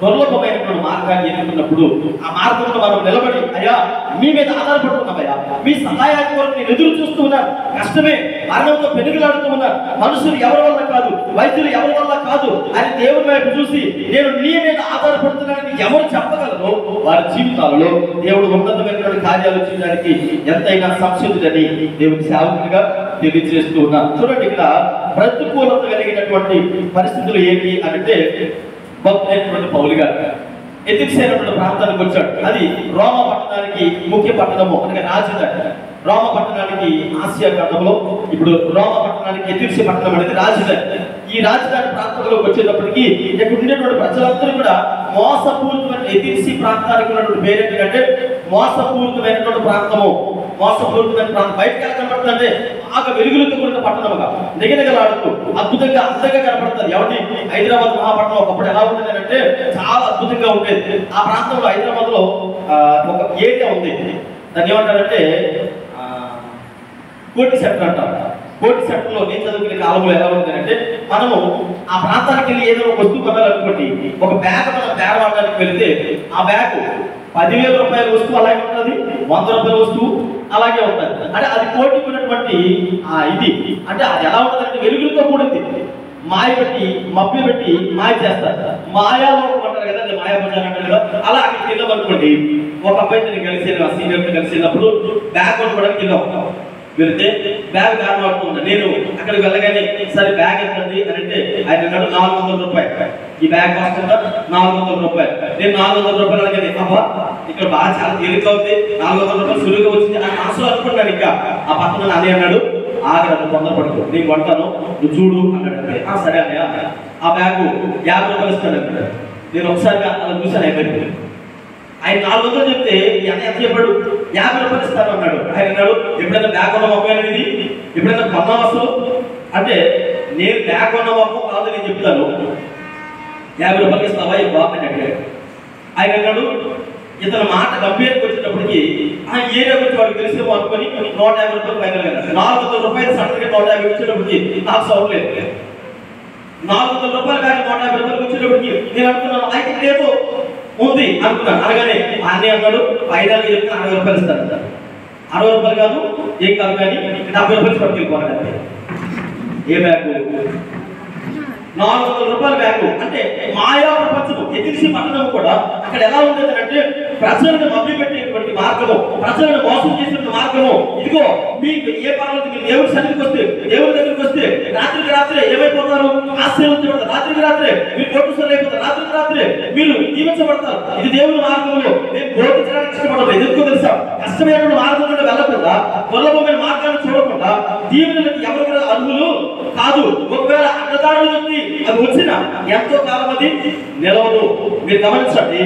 S1: దుర్లభమైనటువంటి మార్గాన్ని ఎన్నుకున్నప్పుడు ఆ మార్గంలో మనం నిలబడి అయ్యా మీ మీద ఆధారపడుతున్నామయ్యా, మీ సహాయాన్ని కొరకు నేను ఎదురు చూస్తూ ఉన్నాను, కష్టమే మరణంతో పెనుగులాడుతూ ఉన్నాను, మనుషులు ఎవరి వల్ల కాదు, వైద్యులు ఎవరి వల్ల కాదు అని దేవుని వైపు చూసి నేను నీ మీద ఆధారపడుతున్నానని ఎవరు చెప్పగలరో వారి జీవితాలలో దేవుడు ఉన్నతమైనటువంటి కార్యాలు చేయడానికి ఎంతైనా సంసిద్ధుడని దేవుని సేవకుడిగా తెలియజేస్తూ ఉన్నాను. చూడండి, ఇక్కడ ప్రతికూలత కలిగినటువంటి పరిస్థితులు ఏంటి అంటే భక్తులైనటువంటి పౌలు గారు ఎథెన్స్ అయినటువంటి ప్రాంతానికి వచ్చాడు. అది రోమా పట్టణానికి ముఖ్య పట్టణము, అనగా రాజధాని. రోమా పట్టణానికి ఆసియా ఖండంలో ఇప్పుడు రోమా పట్టణానికి ఎథెన్స్ పట్టణం అనేది రాజధాని. ఈ రాజధాని ప్రాంతంలోకి వచ్చేటప్పటికి ఇక్కడ ఉండేటువంటి ప్రజలందరూ కూడా మోసపూరితమైన ఎథెన్స్ ప్రాంతానికి ఉన్నటువంటి పేరు ఏంటంటే మోసపూరితమైనటువంటి ప్రాంతము. మోసపూరితమైన ప్రాంతం బయటకు ఎలా కనపడుతుందంటే బాగా వెలుగులతో కూడిన పట్టణముగా నిగనిగలాడుతూ అద్భుతంగా అందంగా కనపడుతుంది. ఎవరి హైదరాబాద్ మహాపట్నం ఒకప్పుడు ఎలా ఉంటుంది అంటే చాలా అద్భుతంగా ఉండేది. ఆ ప్రాంతంలో హైదరాబాద్ లో ఒక ఏరియా ఉంది, దాన్ని ఏమంటారంటే కోటి సెంటర్ అంటారు. కోటి సెంటర్ లో నేను చదువుకునే కాలంలో ఎలా ఉంటుందంటే మనము ఆ ప్రాంతానికి వెళ్ళి ఏదో ఒక వస్తువు కొనాలనుకోండి, ఒక బ్యాగ్ మనం బేరవాడడానికి వెళ్తే ఆ బ్యాగ్ 10,000 రూపాయల వస్తువు అలాగే ఉంటుంది, 100 రూపాయల వస్తువు అలాగే ఉంటుంది. అంటే అది కోటికి ఉన్నటువంటి ఇది అంటే అది ఎలా ఉంటుందంటే వెలుగులతో కూడింది. మాయ పెట్టి మబ్బి పెట్టి మాయ చేస్తారు, మాయాలో అంటారు కదా, మాయా బజార్ అంటారు కదా. అలా అక్కడికి వెళ్ళామనుకోండి, ఒక అబ్బాయితో కలిసి సీనియర్తో కలిసి వెళ్ళినప్పుడు బ్యాగ్ కొనుక్కోవడానికి వెళ్ళాం. వెళితే బ్యాగ్ కారణం నేను అక్కడికి వెళ్ళగానే సరే బ్యాగ్ ఎంతండి అని అంటే ఆయన అన్నాడు 400 రూపాయలు. ఈ బ్యాగ్ కాస్ట్ ఎంత? 400 రూపాయలు. నేను 400 రూపాయలు అనగానే అబ్బా ఇక్కడ బాగా చాలా తేలిక అవుతుంది, 400 రూపాయలు సులువుగా వచ్చింది అని మనసులో అనుకున్నాను. ఇంకా ఆ పక్కన అదే అన్నాడు, ఆగరాదు తొందరపడుకో, నేను కొంటాను, నువ్వు చూడు అన్నాడు. సరే అన్నయ్య. ఆ బ్యాగు 50 రూపాయలు ఇస్తాడు అన్నాడు. నేను ఒకసారిగా అలా చూశాను. ఆయన 400 చెప్తే ఎంత చెప్పాడు? 50 రూపాయలు ఇస్తాను అన్నాడు. ఆయన అన్నాడు, ఎప్పుడైనా బ్యాగ్ కొన్న మొక్క అనేది ఎప్పుడైనా కొన్నావు అసలు అంటే, నేను బ్యాగ్ కొన్న మొక్క కాదు నేను చెప్తాను, 50 రూపాయలకి ఇస్తావా ఈ బాబు అని అడిగాడు. ఆయన అన్నాడు, ఇతను మాట గంభీరంగా వచ్చేటప్పటికి ఆ ఏరియా గురించి వాడికి తెలిసేమో అనుకుని 150 రూపాయలు ఫైనల్ గా 400 రూపాయలు సడన్ గా 150 వచ్చేటప్పటికి నాకు సౌండ్ లేదు. 400 రూపాయలు బ్యాగ్ 150 రూపాయలు వచ్చేటప్పటికి నేను అనుకున్నాను అయితే లేదు ఉంది అనుకున్నాను. అనగానే అన్నీ అన్నాడు, ఫైనల్ గా చెప్తే 60 రూపాయలు ఇస్తాను. 60 రూపాయలు కాదు ఏం కాదు కానీ 70 రూపాయలు పట్టుకెళ్ళిపోవాలి. ఏ బ్యాగు? 400 రూపాయల బ్యాగు. అంటే మాయా ప్రపంచం ఎదిరిసి పట్టణం కూడా అక్కడ ఎలా ఉండేది అంటే, ప్రజలను మభ్య పెట్టేటువంటి మార్గము, ప్రజలను మోసం చేసిన మార్గము. ఇదిగో మీకు ఏ పర్వాలేదు, మీరు దేవుడి సన్నిధికి వస్తే, దేవుడి దగ్గరికి వస్తే రాత్రికి రాత్రే ఏమైపోతారు? ఆశీర్వదించబడతారు. రాత్రికి రాత్రే మీరు కోటీశ్వరులు అయిపోతారు. రాత్రికి రాత్రే మీరు దీవించబడతారు. ఇది దేవుడి మార్గంలో నేను బోధించడానికి ఇష్టపడలేదు. ఎందుకో తెలుసా? కష్టమైన మార్గంలో వెళ్ళకుండా, దుర్లభమైన మార్గాన్ని చూడకుండా దీవులకు ఎవరు కూడా అర్హులు కాదు. ఒకవేళ అడ్డదారులు అది వచ్చిన ఎంతో కాలం అది నిలవదు. మీరు గమనించండి,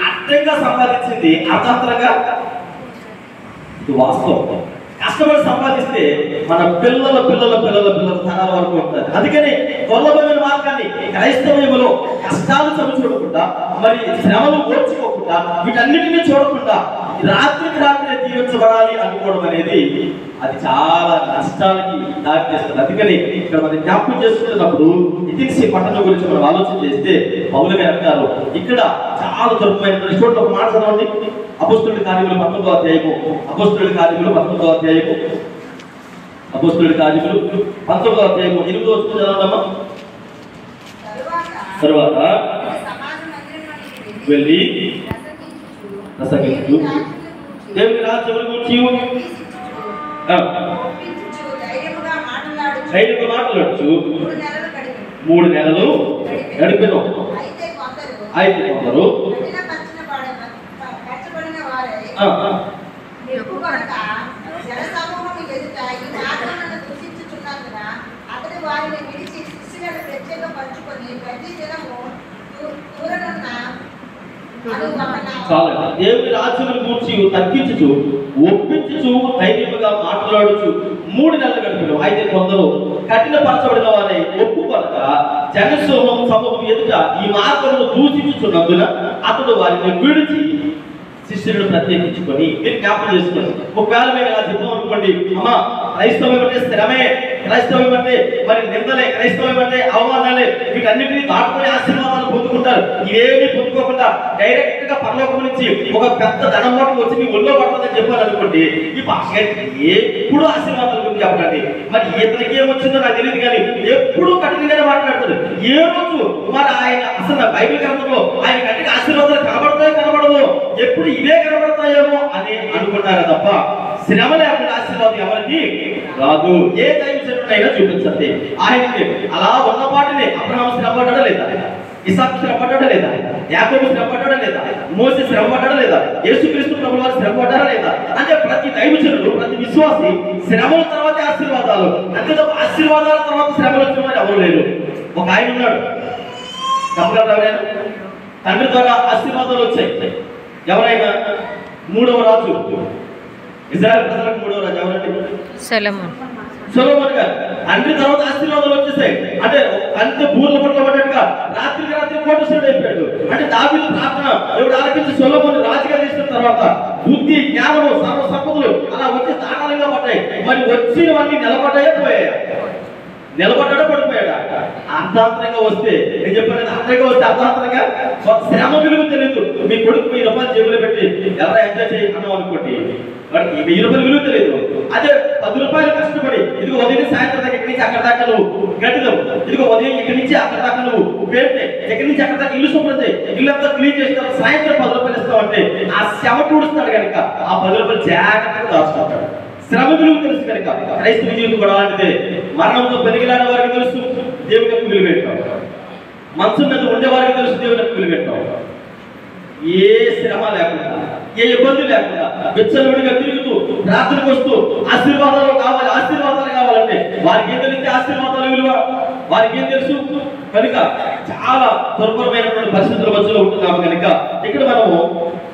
S1: అడ్డంగా సంపాదించింది అర్థాంతరంగా ఇది వాస్తవం. కష్టపడి సంపాదిస్తే మన పిల్లల పిల్లల పిల్లల పిల్లల తరాల వరకు ఉంటుంది. అందుకని దుర్లభమైన మార్గాన్ని క్రైస్తవ్యంలో కష్టాలు చూడకుండా, మరి శ్రమలు ఓర్చుకోకుండా, వీటన్నిటినీ చూడకుండా రాత్రికి రాత్రే జీవించబడాలి అనుకోవడం అనేది అది చాలా నష్టాలకి దారితీస్తుంది. అందుకని ఇక్కడ మనం జ్ఞాపకం చేసుకునేటప్పుడు ఇతిన్సి పట్టణం గురించి మనం ఆలోచన చేస్తే పౌలు గారు అంటారు ఇక్కడ చాలా దుర్గమైన చోట్ల ఒక మాట చదవండి. అపోస్తలుల కార్యములు 19వ అధ్యాయము. అపోస్తలుల కార్యములు 19వ అధ్యాయము. అపోస్తలుల కార్యములు 19వ అధ్యాయము 8వ వచనం చదవండమ్మా. తరువాత వెళ్ళి ప్రసంగించు, దేవుని రాజ్యమును గూర్చి ధైర్యంగా మాట్లాడచ్చు. 3 నెలలు గడిపెను. అయితే కొందరు దేవుని రాజ్యమును గూర్చి తగ్గించుచు ఒప్పించుచు ధైర్యముగా మాట్లాడుచు 3 నెలలు గడిపెను. అయితే కొందరు కఠినపరచబడిన వారే ఒప్పుకొనక సమూహం ఎదుట ఈ మార్గమును దూషించుచున్నందున అతడు వారిని విడిచి శిష్యులను ప్రత్యేకించుకొని మీరు జ్ఞాపకం చేసుకోండి. ఒకవేళ మేము ఇలా చెప్తాం అనుకోండి, అమ్మా క్రైస్తవం అంటే స్థిరమే, క్రైస్తవం అంటే మరి నిందలే, క్రైస్తవం అంటే అవమానాలే, వీటన్నిటినీ దాటుకొని ఆశీర్వాదాలు పొందుకుంటారు. ఇవేమీ పొందుకోకుండా డైరెక్ట్ గా పరలోకం నుంచి ఒక పెద్ద ధనం మోటం వచ్చి మీ ఒళ్ళో పడుతుందని చెప్పారు అనుకోండి, ఈ భాష ఎప్పుడు ఆశీర్వాదాల గురించి చెప్పండి. మరి ఇతనికి ఏమొచ్చిందో నాకు తెలియదు కానీ ఎప్పుడు కఠినంగానే మాట్లాడతాడు. ఏ రోజు మరి ఆయన అసలు బైబిల్ గ్రంథంలో ఆయన కంటికి ఆశీర్వాదాలు కనబడతాయో కనబడవు, ఎప్పుడు ఇవే కనబడతాయేమో అని అనుకుంటారు తప్ప శ్రమ లేకుండా ఆశీర్వాదం ఎవరికి రాదు. ఏ దైవజనుడైనా చూపించండి. ఆయనకి అలా ఉన్నపాటినే అబ్రహాము శ్రమ పడ్డా లేదా, ఇసాకు శ్రమ పడ్డా లేదా, యాకోబు శ్రమ పడ్డా లేదా, మోసే శ్రమ పడ్డా లేదా, యేసుక్రీస్తు ప్రభువు వారు శ్రమ పడ్డారా లేదా? అంటే ప్రతి దైవజనుడు, ప్రతి విశ్వాసి శ్రమల తర్వాత ఆశీర్వాదాలు, అంతే తప్ప ఆశీర్వాదాల తర్వాత శ్రమలు వచ్చిన వారు ఎవరు లేరు. ఒక ఆయన ఉన్నాడు, చెప్పగలరు ఎవరైనా? తండ్రి ద్వారా ఆశీర్వాదాలు వచ్చాయి. ఎవరైనా? 3వ రాజు, ఇజ్రాయెల్ ప్రజలకు 3వ రాజు ఎవరండి? సొలొమోను గారు. తండ్రి తర్వాత ఆశీర్వాదాలు వచ్చేసాయి. అంటే అంతే బూర్ల పట్ల పడ్డట్టుగా రాత్రికి రాత్రి కోటేశ్వరుడు అయిపోయాడు. అంటే దావీదు ప్రార్థన దేవుడు ఆలకించి సొలొమోను రాజుగా చేసిన తర్వాత బుద్ధి, జ్ఞానము, సర్వ సంపదలు అలా వచ్చి తాళాలుగా పడ్డాయి. మరి వచ్చినవన్నీ నిలబడ్డాయో పోయాయి? నిలబడ్డాడో పడిపోయాడా? అర్ధాంతరంగా వస్తే నేను చెప్పాను, అర్థంగా వస్తే అర్ధాంతరంగా శ్రమ విలువ తెలియదు. మీ కొడుకు 1000 రూపాయలు జేబులో పెట్టి ఎవరైనా ఎంజాయ్ చేయి అన్నాం అనుకోండి, వాడికి 1000 రూపాయలు విలువ తెలియదు. అదే 10 రూపాయలు కష్టపడి ఇదిగో ఉదయం సాయంత్రం దాకా ఇక్కడి నుంచి అక్కడ దాకా నువ్వు గడిదవు, ఇదిగో ఉదయం ఇక్కడి నుంచి అక్కడ దాకా నువ్వు పేరుతే, ఇక్కడి నుంచి అక్కడ దాకా ఇల్లు శుభ్రం చేయి, ఇల్లు అంతా క్లీన్ చేసిన సాయంత్రం 10 రూపాయలు ఇస్తావు అంటే ఆ శ్రమ చూడుస్తాడు కనుక ఆ 10 రూపాయలు జాగ్రత్తగా దాచుకుంటాడు. శ్రమ విలువ తెలుసు కనుక క్రైస్తవ జీవితం కూడా అలాంటిదే. మరణంతో పెరిగిలాడే వారికి తెలుసు దేవుని యొక్క విలువ ఏంటో, మనసు మీద ఉండే వారికి తెలుసు దేవుని యొక్క విలువ ఏంటో. ఏ శ్రమ లేకుండా, ఏ ఇబ్బంది లేకుండా విచ్చలవిడిగా తిరుగుతూ ప్రార్థనకు వస్తూ ఆశీర్వాదాలు కావాలంటే వారికి ఏం తెలిస్తే ఆశీర్వాదాల విలువ వారికి ఏం తెలుసు కనుక చాలా దుర్భరమైనటువంటి పరిస్థితుల మధ్యలో ఉంటున్నాము కనుక ఇక్కడ మనము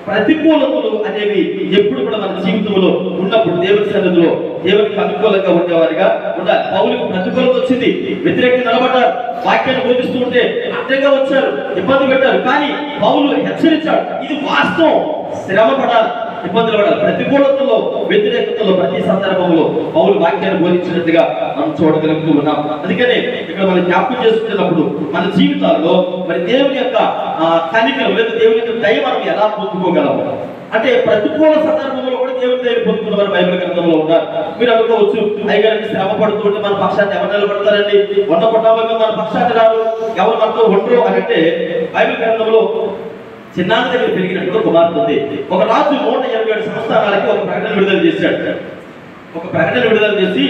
S1: ప్రతికూలతలు అనేవి ఎప్పుడు కూడా మన జీవితంలో ఉన్నప్పుడు దేవుని సన్నిధిలో దేవునికి అనుకూలంగా ఉండేవారిగా ఉండాలి. పౌలుకు ప్రతికూలత వచ్చింది, వ్యతిరేకంగా నిలబడ్డారు, వాక్యాన్ని బోధిస్తూ ఉంటే అడ్డంగా వచ్చారు, ఇబ్బంది పెట్టారు. కానీ పౌలు హెచ్చరించాడు, ఇది వాస్తవం, శ్రమ పడాలి, ఇబ్బందులు పడాలి. ప్రతికూలతలో వ్యతిరేకతలో ప్రతి సందర్భంలో పౌలు వాక్యాన్ని బోధించినట్టుగా మనం చూడగలుగుతూ ఉన్నాం. అందుకనే ఇక్కడ మనం జ్ఞాపకం చేసుకున్నప్పుడు మన జీవితాల్లో మరి దేవుని యొక్క కనికరం లేదా దేవుని యొక్క దయ మనం ఎలా పొందుకోగలము అంటే ప్రతికూల సందర్భంలో కూడా దేవుని దయ పొందుకున్న వారు బైబిల్ గ్రంథంలో ఉన్నారు. మీరు అనుకోవచ్చు, అయ్యగారికి శ్రమ పడుతుంటే మన పక్షాన్ని ఎవరు నిలబడతారండి, వంద కుటుంబంగా మన పక్షాన్ని రాదు, ఎవరు మనతో ఉండరు అని అంటే బైబిల్ గ్రంథంలో చిన్నాన్న దగ్గర పెరిగినట్టు కుమార్తె ఉంది. ఒక రాజు 127 సంస్థానాలకి ఒక ప్రకటన విడుదల చేశాడు. ఒక ప్రకటన విడుదల చేసి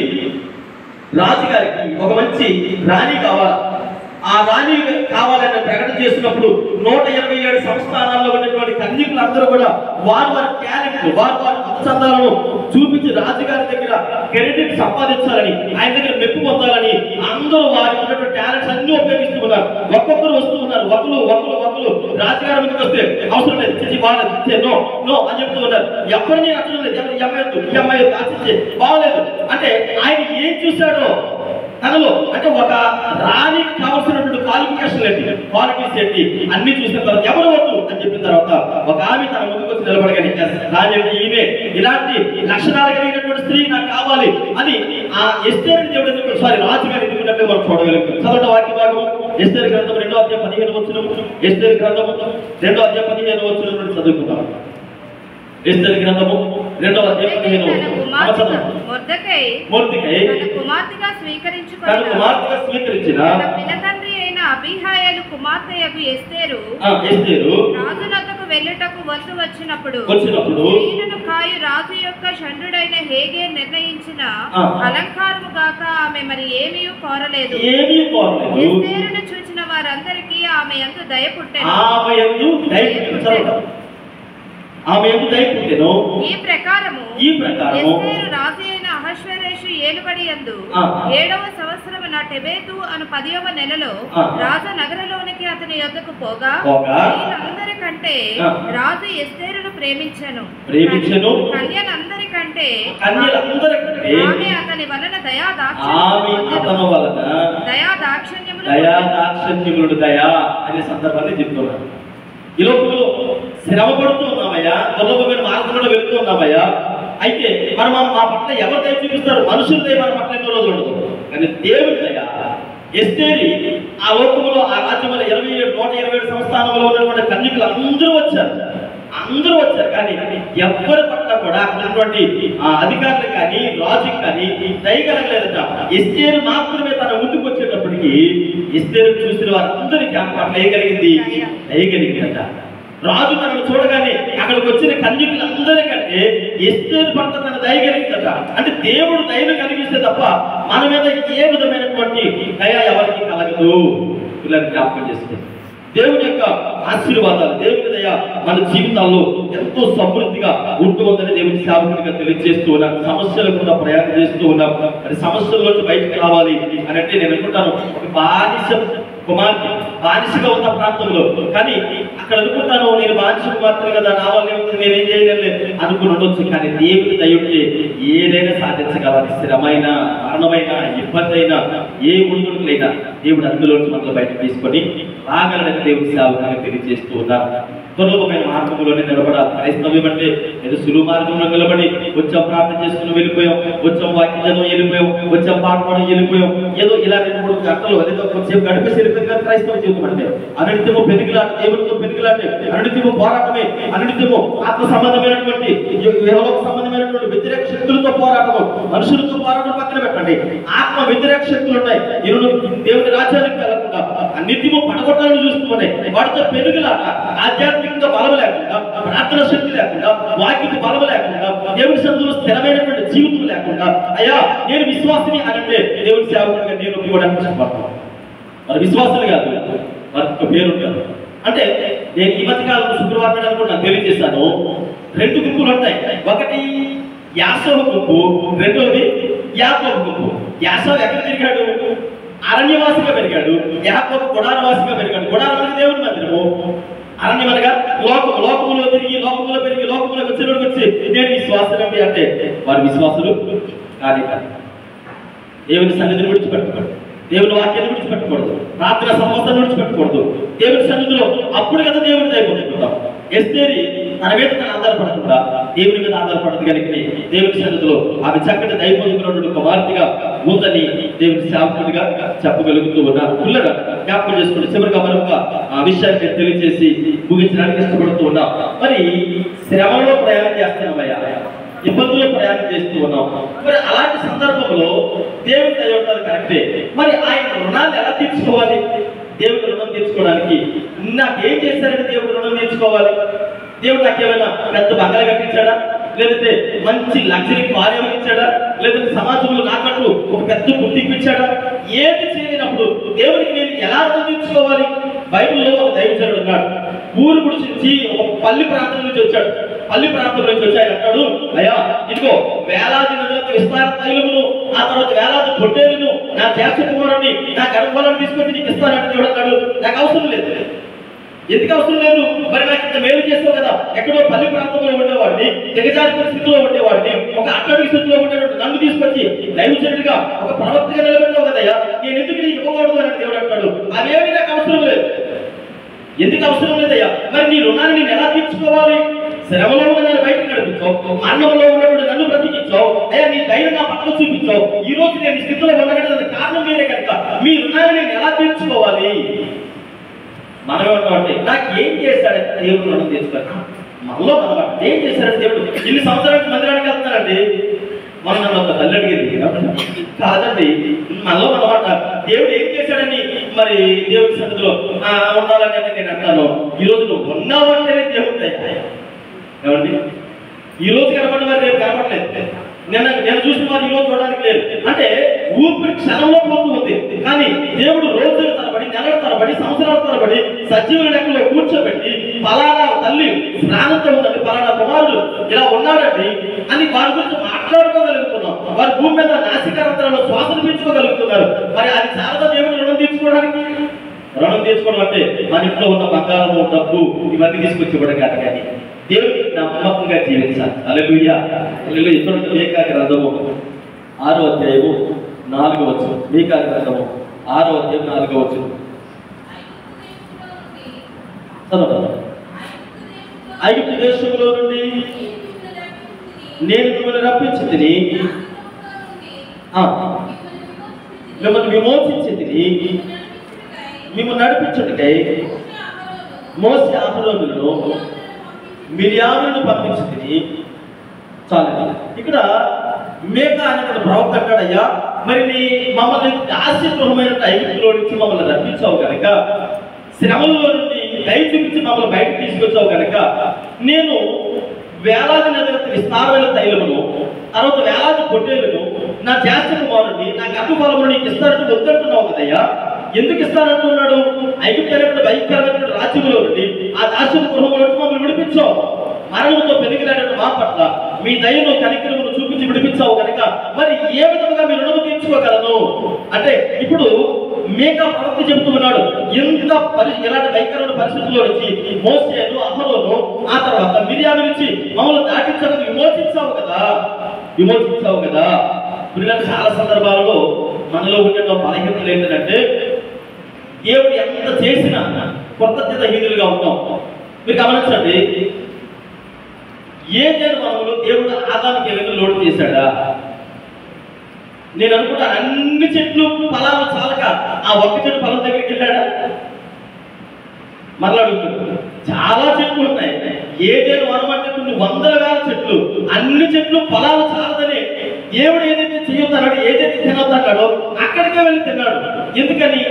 S1: రాజుగారికి ఒక మంచి రాణి కావాలి, ఆ రాణి కావాలని ప్రకటన చేసినప్పుడు 127 సంస్థానాల్లో ఉన్నటువంటి కన్యకులందరూ కూడా వారి టాలెంట్ వారి అంశాలను చూపించి రాజుగారి దగ్గర క్రెడిట్ సంపాదించాలని, ఆయన దగ్గర మెప్పు పొందాలని అందరూ వారికి ఉన్నటువంటి టాలెంట్స్ అన్ని ఉపయోగిస్తూ ఉన్నారు. ఒక్కొక్కరు వస్తూ ఉన్నారు, ఒకరు రాజుగారి మీదకి వస్తే అవసరం లేదు, చిచ్చి బాగాలేదు, నో నో అని చెప్తూ ఉన్నారు. ఎవరిని నచ్చడం లేదు, ఈ అమ్మాయి ఆశించే బాగలేదు అంటే ఆయన ఏం చూశాడో తనలో అంటే ఒక రాణికి కావాల్సినటువంటి క్వాలిటీస్ ఏంటి అన్ని చూసిన తర్వాత ఎవరు వద్దు అని చెప్పిన తర్వాత ఒక ఆమె తన ముందుకు వచ్చి నిలబడగానే రాజు ఈమె ఇలాంటి లక్షణాలు కలిగినటువంటి స్త్రీ నాకు కావాలి అని ఆ ఎస్తేరు దేవుడు రాజు గారు ఎందుకున్నట్టు మనం చూడగలుగుతాం. చదవట వాక్య భాగం ఎస్తేరు గ్రంథం 2వ అధ్యాయం 15 వచనం, ఎస్తేరు గ్రంథము 2వ అధ్యాయం 15 వచనం నుండి చదువుకుందాం. ఎస్తేరు గ్రంథము 2వ అధ్యాయం 15 వచనం. మొర్దెకై తన కుమార్తెగా స్వీకరించిన
S2: పినతండ్రి అయిన అబీహాయలు కుమార్తెయగు ఎస్తేరు రాజునొద్దకు వెళ్ళుటకు వంతు వచ్చినప్పుడు స్త్రీలను కాయు రాజు యొక్క షండుడైన హేగే నిర్ణయించిన అలంకారము గాక ఆమె మరి ఏమీ కోరలేదు. ఎస్తేరును చూచిన వారందరికీ ఆమె యందు దయ పుట్టెను. ఈ ప్రకారము ఎస్తేరు రాజు అయిన అహష్వేరోషు ఏలుబడి యందు 7వ సంవత్సరమున టెబెతు అను 10వ నెలలో రాజు నగరలోనికి అతని యొద్దకు పోగా వీళ్ళందరికంటే రాజు ఎస్తేరును ప్రేమించెను. కన్యలందరికంటే ఆమె అతని వలన దయాదాక్షిణ్యములు
S1: దయా అనే సందర్భాన్ని చెప్తున్నారు. ఈ లోపల శ్రమ పడుతూ ఉన్నామయ్యా, దుర్లభమైన మార్గంలో వెళుతూ ఉన్నామయ్యా. అయితే మనం మా పట్ల ఎవరు దయ చూపిస్తారు? మనుషుల దయ మన పట్ల ఎన్నో రోజులు ఉండదు, కానీ దేవుడి దయ. ఎస్తేరి ఆ లోకంలో ఆ రాజ్యంలో 127 సంస్థానంలో ఉన్నటువంటి కన్యకులు అందరూ వచ్చారు. కానీ ఎవరి పట్ల కూడా ఉన్నటువంటి అధికారులు కానీ రాజుకి కానీ దయ కలగలేదట. ఎస్తేరు మాత్రమే తన ముందుకు వచ్చేటప్పటికి ఎస్తేరు చూసిన వారందరికీ ఆ పట్ల దయ కలిగిందట. రాజు తనను చూడగానే అక్కడికి వచ్చిన కన్యకులందరికంటే ఎస్తేరు పట్ల తన దయ కలిగిందట. అంటే దేవుడు దయను కలిగిస్తే తప్ప మన మీద ఏ విధమైనటువంటి దయ ఎవరికి కలగదు. పిల్లల్ని జ్ఞాపకం చేసుకుంది. దేవుని యొక్క ఆశీర్వాదాలు, దేవుని దయ మన జీవితాల్లో ఎంతో సమృద్ధిగా ఉంటుందని దేవుని సేవకునిగా తెలియజేస్తూ ఉన్నాం. సమస్యలు కూడా ప్రయాణం చేస్తూ ఉన్నాం. మరి సమస్యల్లోంచి బయటకు రావాలి అని అంటే నేను అనుకుంటాను, ఒక బానిసగా ఉన్న ప్రాంతంలో కానీ అక్కడ అనుకుంటాను, నేను బానిస కుమార్తె కదా, నా వల్ల నేనేం చేయలేదు అనుకుని ఉండొచ్చు. కానీ దేవుని దయ ఉంటే ఏదైనా సాధించగలరు. శ్రమైన, మరణమైన, ఇబ్బంది అయినా, ఏ ఒడిదుడుకులైనా దేవుడు అందులోంచి మనలో బయటకు తీసుకొని రాగలని దేవుని సేవకునిగా తెలియజేస్తూ ఉన్నారు. దుర్లభమైన మార్గంలోనే నిలబడాలి. క్రైస్తవ్యం అంటే ఏదో సులువు మార్గంలో నిలబడి వచ్చాం ప్రార్థన చేసుకుని వెళ్ళిపోయాం, వచ్చాం వాక్యం చదువు వెళ్ళిపోయాం, వచ్చాం పాట పాడడం వెళ్ళిపోయాం, ఏదో ఇలా 2-3 గంటలు అదేదో కొంచెం గడిపేసి వెళ్ళిపోయింది కదా క్రైస్తవ జీవితం అంటే. అనునిత్యము పెనుగులాట, దేవుడితో పెనుగులాటే, అనునిత్యము పోరాటమే, అనునిత్యము ఆత్మ సంబంధమైనటువంటి వ్యవలోక సంబంధమైనటువంటి వ్యతిరేక శక్తులతో పోరాటము, మనుషులతో పోరాటం పక్కన పెట్టండి. ఆత్మ వ్యతిరేక శక్తులు ఉన్నాయి. దేవుని రాజ్యానికి వెళ్ళకుండా అన్నిటిమో పడగొట్టాలని చూస్తూ ఉన్నాయి. వాటితో పెనుగులాట, ఆధ్యాత్మిక ఆధ్యాత్మికంగా బలం లేకుండా, ప్రార్థన శక్తి లేకుండా, వాక్యకు బలం లేకుండా, దేవుని సన్నిధిలో స్థిరమైనటువంటి జీవితం లేకుండా, అయ్యా నేను విశ్వాసిని అని అంటే దేవుని సేవకుడిగా నేను ఇవ్వడానికి చెప్పబడతాను. మరి విశ్వాసులు కాదు, వారికి ఒక పేరు ఉంటారు. అంటే నేను ఈ మధ్యకాలంలో శుక్రవారం కూడా నాకు తెలియజేశాను, 2 గుంపులు ఉంటాయి. ఒకటి యాసోబు గుంపు, రెండోది యాకోబు గుంపు. యాసోబు ఎక్కడ తిరిగాడు? అరణ్యవాసిగా పెరిగాడు. యాకోబు గుడారవాసిగా పెరిగాడు. గుడారం అంటే దేవుని మందిరము, అరణ్యం అనగా లోకములో తిరిగి లోకములో పెరిగి లోకములోకి వచ్చి నేను విశ్వాసులండి అంటే వారి విశ్వాసులు కాదే కాదు. దేవుని సన్నిధిని విడిచిపెట్టకూడదు, దేవుని వాక్యాన్ని విడిచిపెట్టకూడదు, ప్రార్థన సమస్యను విడిచిపెట్టకూడదు. దేవుని సన్నిధిలో అప్పుడు కదా దేవుని దయ పొందుకుంటాం. ఎస్తేరి తన మీద తను ఆధారపడకుండా దేవుని మీద ఆధారపడదు కనుక దేవుని సన్నిధిలో ఆమె చక్కటి దయ పొందుకున్న కుమార్తెగా ఉందని దేవుని సేవకుడిగా చెప్పగలుగుతూ ఉన్నారు. పిల్లగా జ్ఞాపకం చేసుకుని చివరిగా మరొక ఆ విషయాన్ని తెలియజేసి ముగించడానికి ఇష్టపడుతూ ఉన్నాం. మరి శ్రమలో ప్రయాణం చేస్తున్నామయ్యా, ఇబ్బందుల్లో ప్రయాణం చేస్తూ ఉన్నాం. మరి అలాంటి సందర్భంలో దేవుని దయ ఉంటారు కరెక్టే. మరి ఆయన రుణాన్ని ఎలా తీర్చుకోవాలి? దేవుడి రుణం తీర్చుకోవడానికి నాకేం చేశారని దేవుడి రుణం తీర్చుకోవాలి? దేవుడు నాకేమైనా పెద్ద బంగాళ కట్టించాడా? లేదంటే మంచి లగ్జరీ కార్ ఇచ్చాడా? లేదంటే సమాజంలో నాకంటూ ఒక పెద్ద గుర్తింపు ఇచ్చాడా? ఏది చేయలేనప్పుడు దేవుడికి నేను ఎలా రుణం తీర్చుకోవాలి? బైబిల్లో ఒక దైవజనుడు ఉన్నాడు. ఊరు గురించి ఒక పల్లి ప్రాంతం నుంచి వచ్చాడు. పల్లి ప్రాంతం నుంచి వచ్చాడు అంటాడు, అయ్యా ఇదిగో వేలాది నదులకు విస్తార తైలమును, ఆ తర్వాత వేలాది పొట్టేలును, నా జ్యేష్ఠ కుమారుని, నా గర్భఫలాన్ని తీసుకొచ్చి నీకు ఇస్తానంటే దేవుడు అన్నాడు. నాకు అవసరం లేదు. ఎందుకు అవసరం లేదు? మరి నాకు ఇంత మేలు చేస్తావు కదా. ఎక్కడో పల్లి ప్రాంతంలో ఉండేవాడిని, దిగజారిపోయిన స్థితిలో ఉండేవాడిని, ఒక అట్టడుగు స్థితిలో ఉండేటువంటి నన్ను తీసుకొచ్చి దైవజనుడిగా ఒక ప్రవక్తగా నిలబెట్టావు కదయ్యా, నేను ఎందుకు నీకు ఇవ్వకూడదు అని దేవుడు అంటాడు. అవేమి నాకు అవసరం లేదు. ఎందుకు అవసరం లేదయ్యా? మరి నీ రుణాన్ని నేను ఎలా తీర్చుకోవాలి? శ్రమలో ఉన్న నన్ను బయటకు నడిపించావు, మరణంలో ఉన్నటువంటి నన్ను బ్రతికించావు, అయ్యా నీ ధైర్యం నా పట్ల చూపించావు. ఈ రోజు నేను స్థితిలో ఉండగలిగిన కారణం మీరే కనుక మీ రుణాన్ని నేను ఎలా తీర్చుకోవాలి? మనం ఏమంటే నాకు ఏం చేశాడంటే దేవుడు రుణం తీర్చుకోవాలి. మనలో అనమాట ఏం చేశాడంటే దేవుడు ఇన్ని సంవత్సరానికి మందిరానికి వెళ్తున్నానండి, మనం నన్ను ఒక తల్లి అడిగేది కాదండి. మనలో అనమాట దేవుడు ఏం చేశాడని మరి దేవుడి సన్నిధిలో ఉండాలని అంటే నేను అంటాను. ఈ రోజు నువ్వు ఉన్నావంటేనే దేవుడు ఏమండి? ఈ రోజు కనపడిన వారు రేపు కనపడలేదు. నేను చూసిన వారు ఈ రోజు చూడడానికి లేదు. అంటే ఊపిరి క్షణంలో పోతూ ఉంది. కానీ దేవుడు రోజుల తరబడి, నెలల తరబడి, సంవత్సరాల తరబడి సజీవుల లెక్కలో కూర్చోబెట్టి పలానా తల్లి స్నానంతో ఉందండి, పలానా కుమారుడు ఇలా ఉన్నాడండి అని వారి గురించి మాట్లాడుకోగలుగుతున్నాం. వారి భూమి మీద నాసికారంతరంలో శ్వాసను పీల్చుకోగలుగుతున్నారు. మరి అది చాలా దేవుడు రుణం తీర్చుకోవడానికి. రుణం తీర్చుకోవడం అంటే మన ఇంట్లో ఉన్న బంగారము, డబ్బు ఇవన్నీ తీసుకొచ్చి ఇవ్వడం కాదు, కానీ దేవుడికి నమ్మకంగా జీవించాలి. హల్లెలూయా. హల్లెలూయా. ఇటువంటి మీకా గ్రంథము 6వ అధ్యాయము 4వ వచనం. మీకా గ్రంథము 6వ అధ్యాయం 4వ వచనం. ఐగుప్తు దేశంలో నుండి నేను మిమ్మల్ని రప్పించి తిని, మిమ్మల్ని విమోచించి తిని, మిమ్మల్ని నడిపించుటకై మోసే అహరోనులను మిర్యాములను పంపించింది. చాలు. ఇక్కడ మేకా అనే ప్రవక్త అంటాడయ్యా, మరి నీ మమ్మల్ని దాస్యగృహమైన ఐగుప్తులో నుంచి మమ్మల్ని రప్పించావు కనుక, శ్రమల్లో నుండి దయ చూపించి మమ్మల్ని బయటకు తీసుకొచ్చావు కనుక, నేను వేలాది నదులకు విస్తారమైన తైలమును, తర్వాత వేలాది పొట్టేలను, నా జ్యేష్ఠ కుమారుడిని, నా గర్భఫలమును నీకు ఇస్తానంటూ వద్దంటున్నావు కదయ్యా. ఎందుకు ఇస్తానంటున్నాడు? ఐగుప్తు అనేటువంటి భయంకరమైన రాజ్యంలో నుండి, ఆ దాస్య గృహంలో నుంచి మమ్మల్ని విడిపించావు. మరణంతో పెరిగినటువంటి మా పట్ల మీ దయను కనికరమును చూపించి విడిపించావు కనుక మరి ఏ విధంగా మీరు రుణము తీర్చుకోగలను అంటే, ఇప్పుడు మీకా ప్రవక్త చెబుతూ ఉన్నాడు, ఇలాంటి భయంకరమైన పరిస్థితుల్లో నుంచి మోసేను, అహరోను, ఆ తర్వాత మిర్యాము నుంచి మమ్మల్ని దాటించడం విమోచించావు కదా. పిల్లలు చాలా సందర్భాలలో మనలో ఉండే బలహీనతలు ఏంటంటే, దేవుడు ఎంత చేసినా కృతజ్ఞతాహీనులుగా ఉంటాం. మీరు గమనించండి, ఏ జన్మలో దేవుడు ఆదానికి ఏమైనా లోటు చేశాడా? నేను అనుకుంటా అన్ని చెట్లు ఫలాలు చాలక ఆ ఒక్క చెట్టు ఫలం దగ్గరికి వెళ్ళాడా? మరలా అడుగుతున్నాడు. చాలా చెట్లు ఉన్నాయి. ఏదైనా వరం అంటే కొన్ని వందల వేల చెట్లు, అన్ని చెట్లు ఫలాలు చాలదని దేవుడు ఏదైతే చేయొద్దన్నాడో, ఏదైతే తినొద్దన్నాడో అక్కడికే వెళ్ళి తిన్నాడు. ఎందుకని?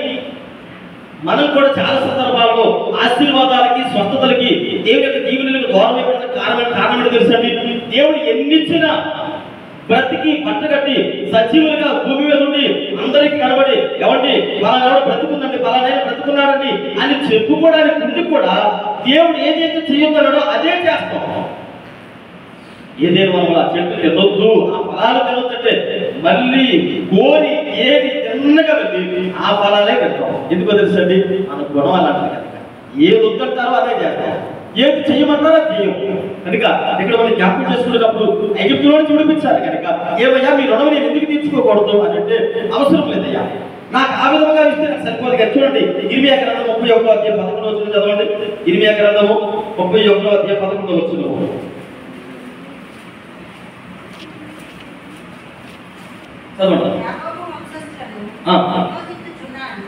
S1: మనం కూడా చాలా సందర్భాల్లో ఆశీర్వాదాలకి స్వస్థతలకి దేవుని యొక్క దీవెనలకు దూరం అయిపోవడానికి కారణం ఏంటో తెలుసండి. దేవుడు ఎన్నిచ్చినా బ్రతికి పట్టగట్టి సజీవులుగా భూమి మీద ఉండి అందరికి కనబడి ఎవరి పలానా బ్రతుకుందండి, పలానా బ్రతుకున్నాడండి అని చెప్పుకోవడానికి ఉండి కూడా దేవుడు ఏదైతే చేయొద్దన్నాడో అదే చేస్తాం. ఏదేని వల్ల ఆ చెట్టు తినొద్దు, ఆ ఫలాలు తినొద్దంటే మళ్ళీ కోరి ఏది తిన్నగా వెళ్ళి ఆ ఫలాలే పెడతాం. ఎందుకో తెలుసండి, మన గుణం అలాంటిది కనుక ఏది వద్దంటారో అదే చేస్తాం, ఏది చేయమంటారో చేయం కనుక. ఇక్కడ మనం జ్ఞాపకం చేసుకునేటప్పుడు ఐగుప్తులో నుంచి విడిపించాలి కనుక ఏమయ్యా మీ రుణం నేను ఎందుకు తీర్చుకోకూడదు అని అంటే అవసరం లేదయ్యా, నాకు ఆ విధంగా ఇస్తే నాకు సరిపోదు కదా. చూడండి ఇర్మియా గ్రంథం 31వ అధ్యాయం 11వ వచనం చదవండి. ఇర్మియా గ్రంథము 31వ అధ్యాయం 11వ వచనం చదవండి.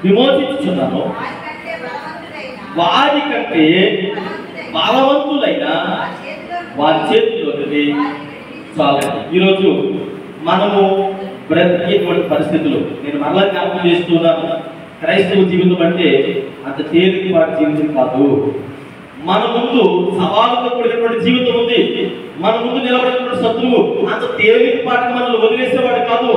S1: విమోచించుచున్నాను వారి కంటే బలవంతులైన వారి చేతిలోకి చాలండి. ఈరోజు మనము బ్రతికేటువంటి పరిస్థితులు నేను మరలా జ్ఞాపకం చేస్తున్నాను. క్రైస్తవ జీవితం అంటే అంత తేలికపాటి జీవితం కాదు. మన ముందు సవాలుతో కూడినటువంటి జీవితం ఉంది. మన ముందు నిలబడినటువంటి శత్రువు అంత తేలికపాటిగా మనల్ని వదిలేసేవాడు కాదు.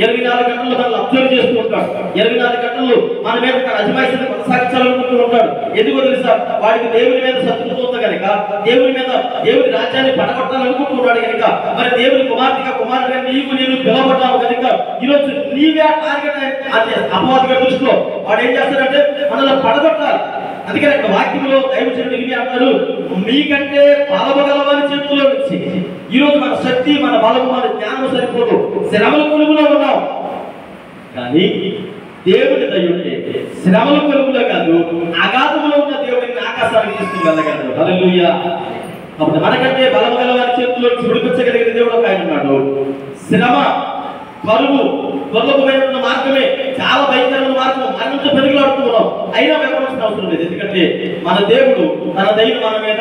S1: 24 గంటలు మనల్ని అబ్జర్వ్ చేస్తూ ఉంటాడు. 24 గంటలు మన మీద అజమాయిషిని కొనసాగించాలనుకుంటూ ఉంటాడు. ఎందుకో తెలుసా, వాడికి దేవుని మీద శత్రుత్వం ఉంది కనుక, దేవుని రాజ్యాన్ని పడగొట్టాలనుకుంటూ ఉన్నాడు కనుక, మరి దేవుని కుమారుడిగా నీవు నేను పిలవబడ్డావు కనుక ఈరోజు నీవే టార్గెట్ అంటే అపవాదిగా దృష్టిలో వాడు ఏం చేస్తాడంటే మనల్ని పడగొట్టాలి. అందుకని అక్కడ వాక్యంలో దైవజనుడు ఇర్మియా అన్నాడు, మీకంటే బలమగలవాని చేతుల్లో నుంచి ఈరోజు మన శక్తి, మన బలము, మన జ్ఞానం సరిపోదు, శ్రమల కొలుగులో ఉన్నాం. కానీ దేవుడి దయ్యుంటే శ్రమల కొలుగులో కాదు, అగాధంలో ఉన్న దేవుడిని ఆకాశానికి తీసుకుని వెళ్ళగలడు. హల్లెలూయా. కాబట్టి మనకంటే బలమగలవాని చేతుల్లో నుంచి విడిపించగలిగిన దేవుడు ఒక ఆయన ఉన్నాడు. శ్రమ, కరువు, దుర్లభమైన మార్గమే, చాలా భయంకరమైన మార్గం, మరణంతో పెరుగులాడుతూ ఉన్నాం. అయినా భయపడాల్సిన అవసరం లేదు. ఎందుకంటే మన దేవుడు తన దయను మన మీద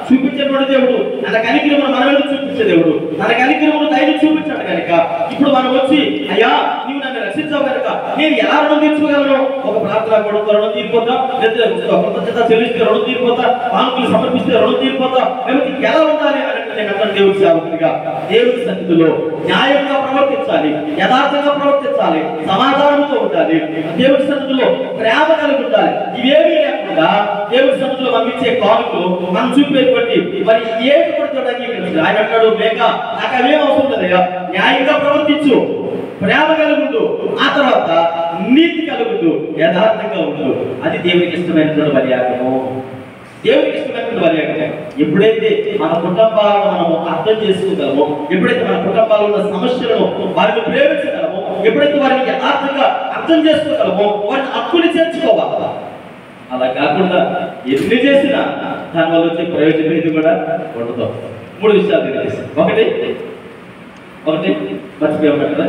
S1: చూపించేటువంటి దేవుడు, తన కనికరమును మన మీద చూపించే దేవుడు, తన కనికరమును దయను చూపించాడు కనుక ఇప్పుడు మనం వచ్చి అయ్యా నీవు నన్ను రక్షించావు కనుక నేను ఎలా రుణం తీర్చుకోగలను? ఒక ప్రార్థన కూడా రుణం తీరిపోతా, లేదా కృతజ్ఞత చెల్లిస్తే రుణం తీరిపోతా, కానుకలు సమర్పిస్తే రుణం తీరిపోతా, లేకపోతే ఎలా ఉండాలి అని అంటే నేను అంటాను దేవుడి సేవకుడిగా దేవుడి సన్నిధిలో న్యాయంగా ప్రవర్తించాలి, యథార్థంగా ప్రవర్తించాలి, సమాధానంతో ఉండాలి, దేవుడి సన్నిధిలో ప్రేమ కలిగి ఉండాలి. ఇవేమీ లేకుండా దేవుడి సన్నిధిలో మనం ఇచ్చే కానుకలు మనం చూపేటువంటి మరి ఏది పడుతుందని ఆయన అంటాడు, మేక నాకు అవేం అవసరం లేదయ్యా, న్యాయంగా ప్రవర్తించు, ప్రేమ కలుగుండు, ఆ తర్వాత నీతి కలుగుండు, యథార్థంగా ఉండు. అది దేవునికి ఇష్టమైనటువంటి బలియాగము. దేవునికి ఇష్టమైనటువంటి బలియాగము ఎప్పుడైతే మన కుటుంబాలను మనము అర్థం చేసుకోగలమో, ఎప్పుడైతే మన కుటుంబాల్లో ఉన్న సమస్యలను వారిని ప్రేమించగలమో, ఎప్పుడైతే వారిని యథార్థంగా అర్థం చేసుకోగలమో వారిని హక్కుని చేర్చుకోవాలి. అలా కాకుండా ఎన్ని చేసినా దానివల్ల వచ్చే ప్రయోజనం ఇది కూడా ఉండదు. 3 విషయాలు తెలియజేస్తాను. ఒకటి మర్చిపోయాం కదా,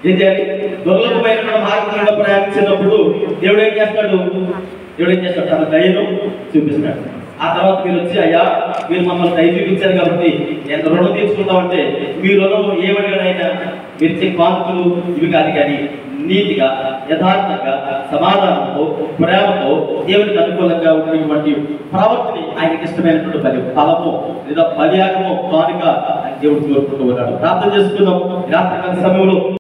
S1: ఏం చేయాలి? దుర్లభమైన మార్గంలో ప్రయాణించినప్పుడు దేవుడు ఏం చేస్తాడు? తన దయను చూపిస్తాడు. ఆ తర్వాత మీరు వచ్చి అయ్యా మీరు మమ్మల్ని దయ చూపించారు కాబట్టి ఎంత రుణం తీర్చుకుంటామంటే మీ రుణం ఏమడిగానైనా మీరు ఇచ్చే కానుకలు ఇవి కాదు, కానీ నీతిగా, యథార్థంగా, సమాధానంతో, ప్రేమతో దేవునికి అనుకూలంగా ఉన్నటువంటి ప్రవర్తిని ఆయనకి ఇష్టమైనటువంటి ఫలము లేదా బలియాగము కానుక దేవుడు కోరుకుంటూ ఉన్నాడు. ప్రార్థన చేసుకుందాం. రాత్రికాల సమయంలో